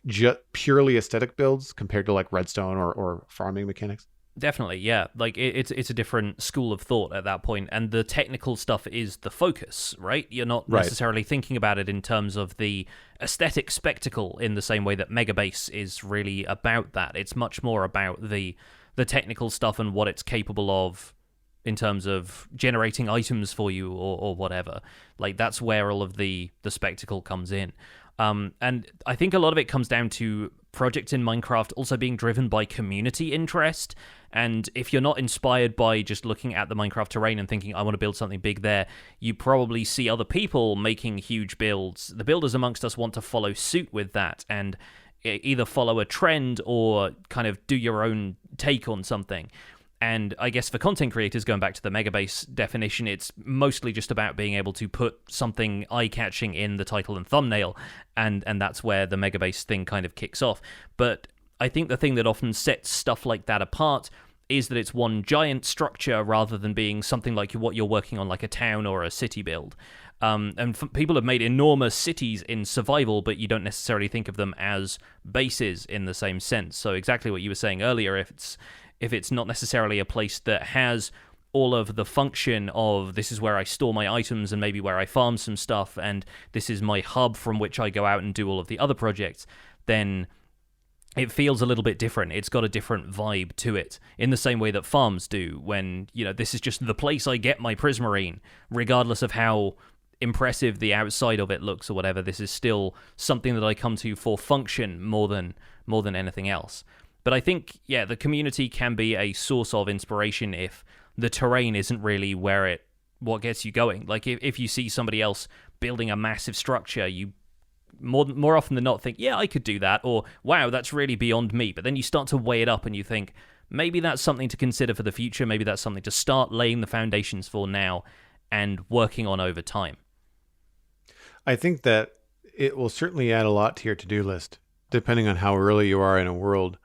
purely aesthetic builds compared to like redstone or farming mechanics? Definitely, yeah. Like it's a different school of thought at that point, and the technical stuff is the focus, right? You're not Right. necessarily thinking about it in terms of the aesthetic spectacle in the same way that Megabase is really about that. It's much more about the technical stuff and what it's capable of in terms of generating items for you or whatever. Like that's where all of the spectacle comes in. And I think a lot of it comes down to projects in Minecraft also being driven by community interest. And if you're not inspired by just looking at the Minecraft terrain and thinking, I want to build something big there, you probably see other people making huge builds. The builders amongst us want to follow suit with that and either follow a trend or kind of do your own take on something. And I guess for content creators, going back to the Megabase definition, it's mostly just about being able to put something eye-catching in the title and thumbnail, and that's where the Megabase thing kind of kicks off. But I think the thing that often sets stuff like that apart is that it's one giant structure rather than being something like what you're working on, like a town or a city build. And people have made enormous cities in survival, but you don't necessarily think of them as bases in the same sense. So exactly what you were saying earlier, if it's not necessarily a place that has all of the function of this is where I store my items and maybe where I farm some stuff and this is my hub from which I go out and do all of the other projects, then it feels a little bit different. It's got a different vibe to it in the same way that farms do when, this is just the place I get my prismarine, regardless of how impressive the outside of it looks or whatever. This is still something that I come to for function more than anything else. But I think, the community can be a source of inspiration if the terrain isn't really what gets you going. Like if you see somebody else building a massive structure, you more often than not think, yeah, I could do that, or wow, that's really beyond me. But then you start to weigh it up and you think, maybe that's something to consider for the future. Maybe that's something to start laying the foundations for now and working on over time. I think that it will certainly add a lot to your to-do list, depending on how early you are in a world.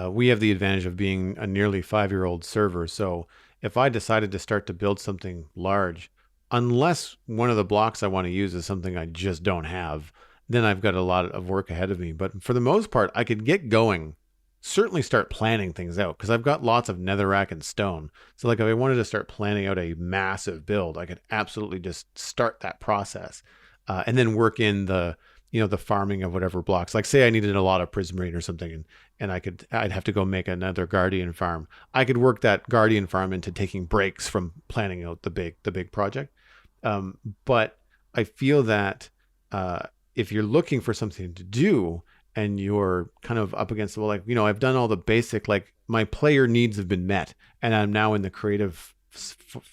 We have the advantage of being a nearly 5-year-old server. So if I decided to start to build something large, unless one of the blocks I want to use is something I just don't have, then I've got a lot of work ahead of me. But for the most part, I could get going, certainly start planning things out because I've got lots of netherrack and stone. So like if I wanted to start planning out a massive build, I could absolutely just start that process and then work in the farming of whatever blocks. Like say I needed a lot of prismarine or something and I'd have to go make another guardian farm. I could work that guardian farm into taking breaks from planning out the big project. But I feel that if you're looking for something to do and you're kind of up against, well, like, I've done all the basic, like my player needs have been met and I'm now in the creative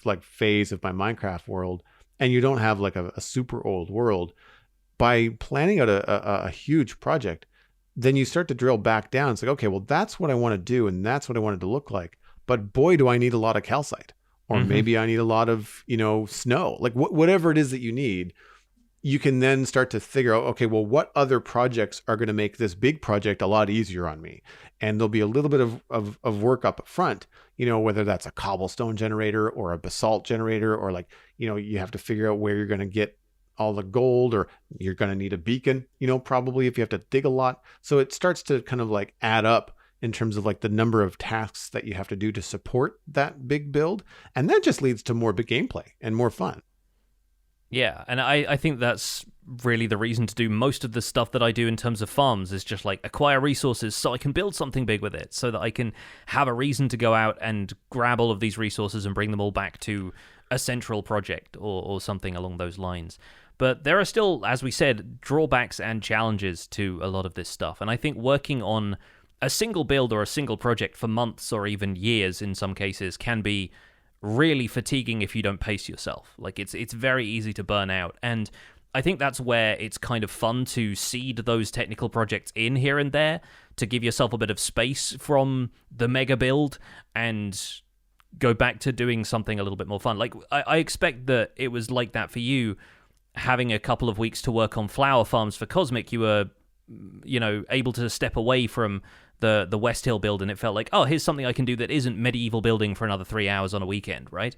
like phase of my Minecraft world, and you don't have like a super old world, by planning out a huge project, then you start to drill back down. It's like, okay, well, that's what I want to do, and that's what I want it to look like. But boy, do I need a lot of calcite, or maybe I need a lot of snow. Like whatever it is that you need, you can then start to figure out, okay, well, what other projects are going to make this big project a lot easier on me? And there'll be a little bit of work up front, whether that's a cobblestone generator or a basalt generator, or like, you have to figure out where you're going to get all the gold, or you're going to need a beacon, probably if you have to dig a lot. So it starts to kind of like add up in terms of like the number of tasks that you have to do to support that big build. And that just leads to more big gameplay and more fun. Yeah, and I think that's really the reason to do most of the stuff that I do in terms of farms, is just like acquire resources so I can build something big with it, so that I can have a reason to go out and grab all of these resources and bring them all back to a central project or something along those lines. But there are still, as we said, drawbacks and challenges to a lot of this stuff. And I think working on a single build or a single project for months or even years in some cases can be really fatiguing if you don't pace yourself. Like it's very easy to burn out. And I think that's where it's kind of fun to seed those technical projects in here and there to give yourself a bit of space from the mega build and go back to doing something a little bit more fun. Like I expect that it was like that for you, having a couple of weeks to work on flower farms for Cosmic. You were, able to step away from the West Hill build, and it felt like, oh, here's something I can do that isn't medieval building for another 3 hours on a weekend, right?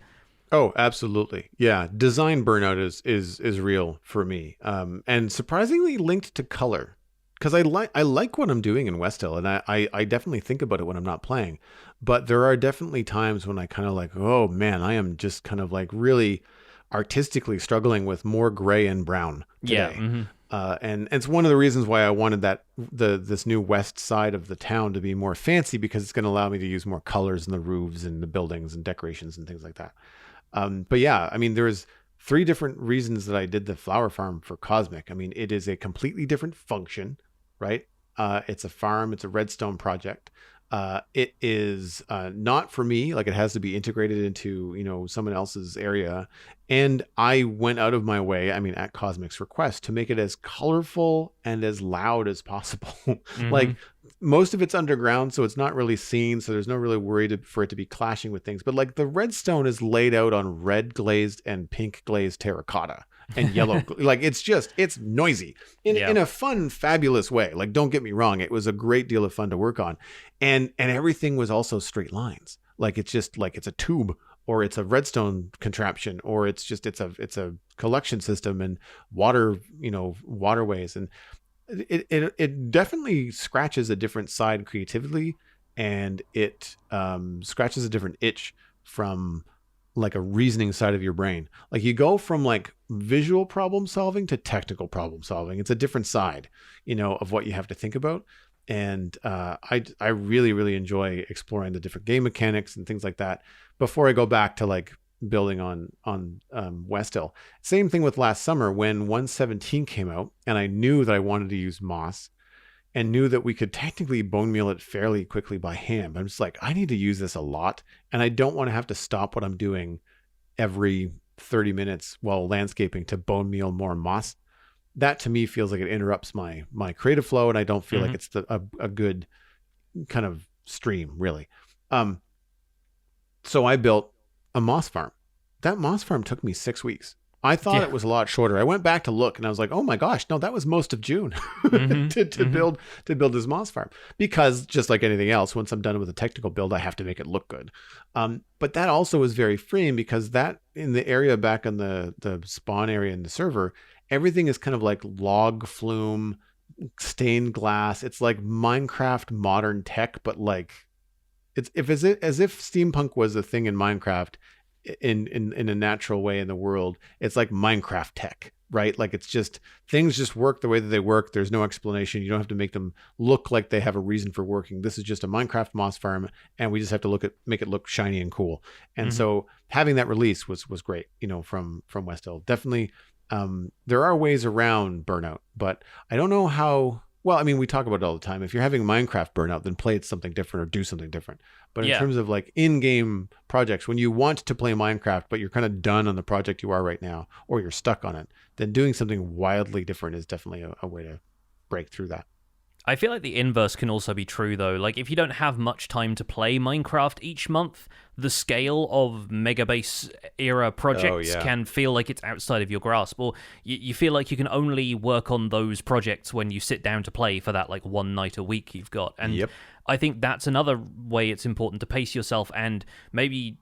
Oh, absolutely. Yeah. Design burnout is real for me. And surprisingly linked to color, because I like what I'm doing in West Hill, and I definitely think about it when I'm not playing. But there are definitely times when I kind of like, oh man, I am just kind of like really artistically struggling with more gray and brown today. Yeah. Mm-hmm. And it's one of the reasons why I wanted this new west side of the town to be more fancy, because it's going to allow me to use more colors in the roofs and the buildings and decorations and things like that. But yeah, I mean, there's 3 different reasons that I did the flower farm for Cosmic. I mean, it is a completely different function, right? It's a farm. It's a redstone project. It is not for me. Like, it has to be integrated into, someone else's area. And I went out of my way, I mean, at Cosmic's request, to make it as colorful and as loud as possible. Mm-hmm. Like, most of it's underground, so it's not really seen. So there's no really worry for it to be clashing with things. But like, the redstone is laid out on red glazed and pink glazed terracotta and yellow. Like, it's noisy in a fun, fabulous way. Like, don't get me wrong. It was a great deal of fun to work on. And everything was also straight lines. Like, it's just like, it's a tube, or it's a redstone contraption, or it's a collection system and waterways. And it definitely scratches a different side creatively, and it scratches a different itch from like a reasoning side of your brain. Like, you go from like visual problem solving to technical problem solving. It's a different side, of what you have to think about. And I really, really enjoy exploring the different game mechanics and things like that before I go back to like building on West Hill. Same thing with last summer when 117 came out, and I knew that I wanted to use moss and knew that we could technically bone meal it fairly quickly by hand. I'm just like, I need to use this a lot, and I don't want to have to stop what I'm doing every 30 minutes while landscaping to bone meal more moss. That to me feels like it interrupts my creative flow, and I don't feel like it's a good kind of stream, really. So I built a moss farm. That moss farm took me 6 weeks. I thought it was a lot shorter. I went back to look, and I was like, oh my gosh, no, that was most of June to build this moss farm. Because just like anything else, once I'm done with a technical build, I have to make it look good. But that also was very freeing, because that in the area back on the spawn area in the server, everything is kind of like log flume, stained glass. It's like Minecraft modern tech, but like it's as if steampunk was a thing in Minecraft in a natural way in the world. It's like Minecraft tech, right? Like, it's just, things just work the way that they work. There's no explanation. You don't have to make them look like they have a reason for working. This is just a Minecraft moss farm, and we just have to make it look shiny and cool. And so having that release was great, from West Hill. Definitely. There are ways around burnout, but I don't know how. Well, I mean, we talk about it all the time. If you're having Minecraft burnout, then play it something different or do something different. But in terms of like in-game projects, when you want to play Minecraft, but you're kind of done on the project you are right now, or you're stuck on it, then doing something wildly different is definitely a way to break through that. I feel like the inverse can also be true, though. Like, if you don't have much time to play Minecraft each month, the scale of Megabase era projects can feel like it's outside of your grasp, or you feel like you can only work on those projects when you sit down to play for that like one night a week you've got. And I think that's another way it's important to pace yourself and maybe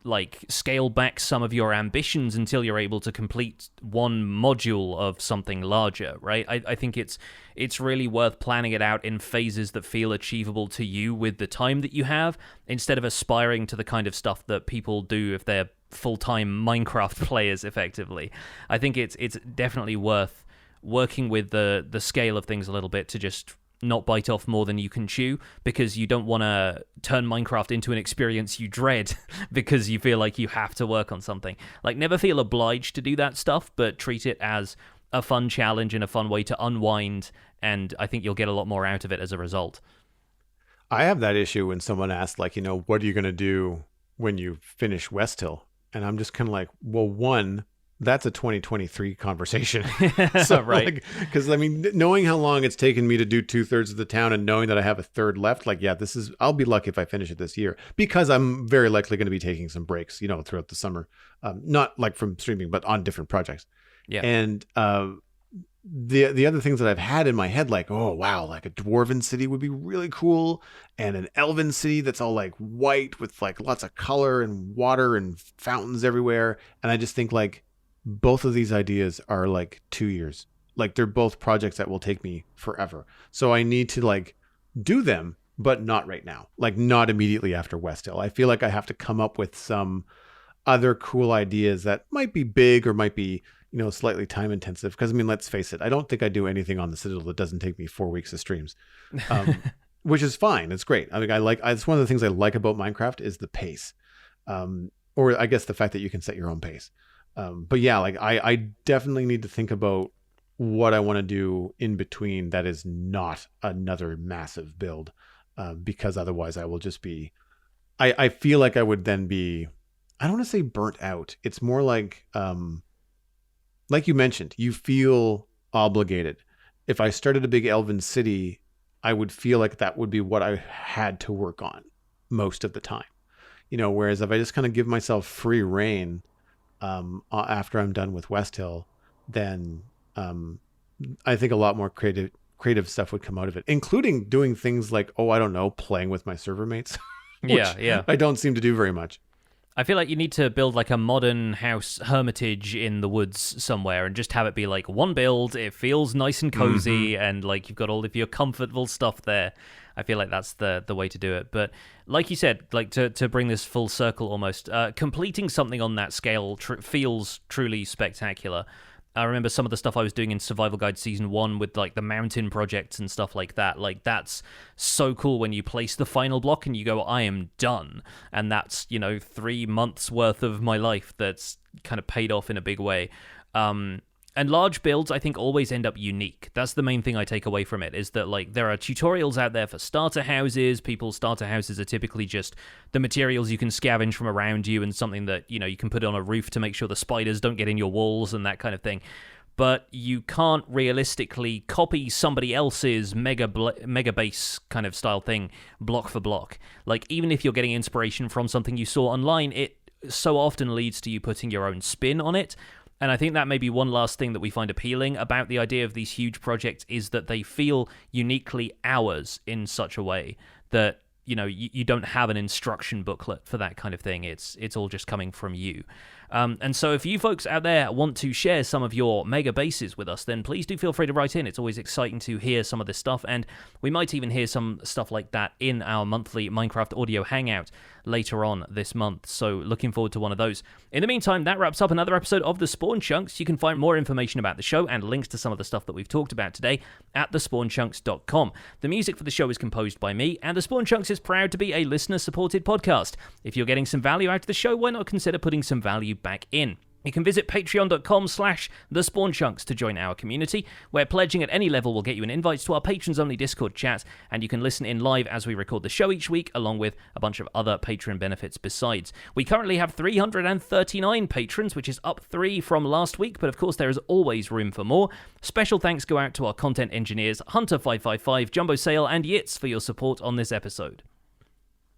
like scale back some of your ambitions until you're able to complete one module of something larger, right? I think it's really worth planning it out in phases that feel achievable to you with the time that you have, instead of aspiring to the kind of stuff that people do if they're full-time Minecraft players effectively. I think it's definitely worth working with the scale of things a little bit to just not bite off more than you can chew, because you don't want to turn Minecraft into an experience you dread because you feel like you have to work on something. Like, never feel obliged to do that stuff, but treat it as a fun challenge and a fun way to unwind, and I think you'll get a lot more out of it as a result. I have that issue when someone asks, like, what are you going to do when you finish West Hill? And I'm just kind of like, well, one, that's a 2023 conversation. So, right. Because, knowing how long it's taken me to do 2/3 of the town and knowing that I have a third left, like, yeah, I'll be lucky if I finish it this year, because I'm very likely going to be taking some breaks, throughout the summer. Not like from streaming, but on different projects. Yeah. And the other things that I've had in my head, like, oh, wow, like a dwarven city would be really cool. And an elven city that's all like white with like lots of color and water and fountains everywhere. And I just think like, both of these ideas are like 2 years. Like, they're both projects that will take me forever. So I need to like do them, but not right now. Like, not immediately after West Hill. I feel like I have to come up with some other cool ideas that might be big or might be, slightly time intensive. Because let's face it, I don't think I do anything on the Citadel that doesn't take me 4 weeks of streams, which is fine. It's great. It's one of the things I like about Minecraft is the pace, or I guess the fact that you can set your own pace. But yeah, like I definitely need to think about what I want to do in between that is not another massive build, because otherwise I will just be, I feel like I would then be, I don't want to say burnt out. It's more like you mentioned, you feel obligated. If I started a big elven city, I would feel like that would be what I had to work on most of the time, whereas if I just kind of give myself free reign, after I'm done with West Hill, then I think a lot more creative stuff would come out of it, including doing things like, I don't know, playing with my server mates. Yeah. I don't seem to do very much. I feel like you need to build like a modern house hermitage in the woods somewhere and just have it be like one build. It feels nice and cozy, and like you've got all of your comfortable stuff there. I feel like that's the way to do it. But like you said, like to bring this full circle almost, completing something on that scale feels truly spectacular. I remember some of the stuff I was doing in Survival Guide Season 1 with like the mountain projects and stuff like that. Like, that's so cool when you place the final block and you go, I am done. And that's, 3 months worth of my life that's kind of paid off in a big way. And large builds, I think, always end up unique. That's the main thing I take away from it, is that like there are tutorials out there for starter houses. People's starter houses are typically just the materials you can scavenge from around you and something that, you can put on a roof to make sure the spiders don't get in your walls and that kind of thing. But you can't realistically copy somebody else's mega base kind of style thing block for block. Like, even if you're getting inspiration from something you saw online, it so often leads to you putting your own spin on it. And I think that may be one last thing that we find appealing about the idea of these huge projects, is that they feel uniquely ours in such a way that, you don't have an instruction booklet for that kind of thing. It's all just coming from you. And so if you folks out there want to share some of your mega bases with us, then please do feel free to write in. It's always exciting to hear some of this stuff, and we might even hear some stuff like that in our monthly Minecraft audio hangout later on this month. So looking forward to one of those. In the meantime, that wraps up another episode of The Spawn Chunks. You can find more information about the show and links to some of the stuff that we've talked about today at thespawnchunks.com. The music for the show is composed by me, and The Spawn Chunks is proud to be a listener-supported podcast. If you're getting some value out of the show, why not consider putting some value back in? You can visit patreon.com/thespawnchunks to join our community, where pledging at any level will get you an invite to our patrons-only Discord chat, and you can listen in live as we record the show each week, along with a bunch of other Patreon benefits besides. We currently have 339 patrons, which is up 3 from last week, but of course there is always room for more. Special thanks go out to our content engineers, Hunter555, Jumbo Sale, and Yitz for your support on this episode.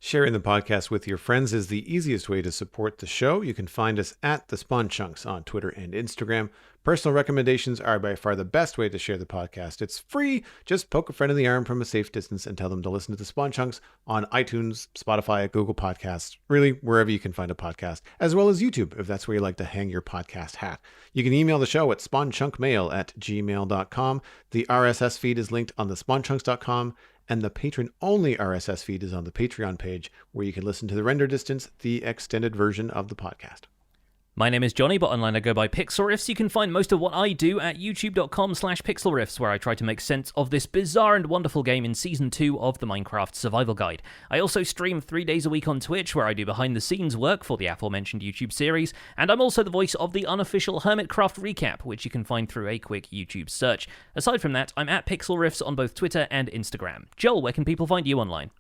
Sharing the podcast with your friends is the easiest way to support the show. You can find us at The Spawn Chunks on Twitter and Instagram. Personal recommendations are by far the best way to share the podcast. It's free. Just poke a friend in the arm from a safe distance and tell them to listen to The Spawn Chunks on iTunes, Spotify, Google Podcasts, really wherever you can find a podcast, as well as YouTube, if that's where you like to hang your podcast hat. You can email the show at spawnchunkmail@gmail.com. The RSS feed is linked on thespawnchunks.com. And the patron-only RSS feed is on the Patreon page, where you can listen to the render distance, the extended version of the podcast. My name is Jonny, but online I go by Pixelriffs. You can find most of what I do at youtube.com/pixelriffs, where I try to make sense of this bizarre and wonderful game in Season 2 of the Minecraft Survival Guide. I also stream 3 days a week on Twitch, where I do behind-the-scenes work for the aforementioned YouTube series, and I'm also the voice of the unofficial Hermitcraft recap, which you can find through a quick YouTube search. Aside from that, I'm at Pixelriffs on both Twitter and Instagram. Joel, where can people find you online?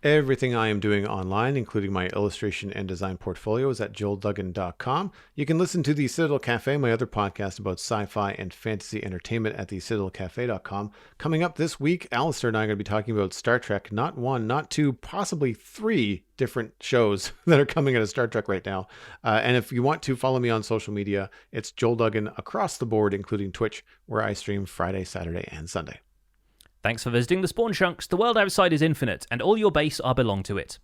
Everything I am doing online, including my illustration and design portfolio, is at joelduggan.com. You can listen to The Citadel Cafe, my other podcast about sci-fi and fantasy entertainment, at thecitadelcafe.com. Coming up this week, Alistair and I are going to be talking about Star Trek, not 1, not 2, possibly 3 different shows that are coming out of Star Trek right now. And if you want to follow me on social media, it's Joel Duggan across the board, including Twitch, where I stream Friday, Saturday, and Sunday. Thanks for visiting the Spawn Chunks. The world outside is infinite, and all your base are belong to it.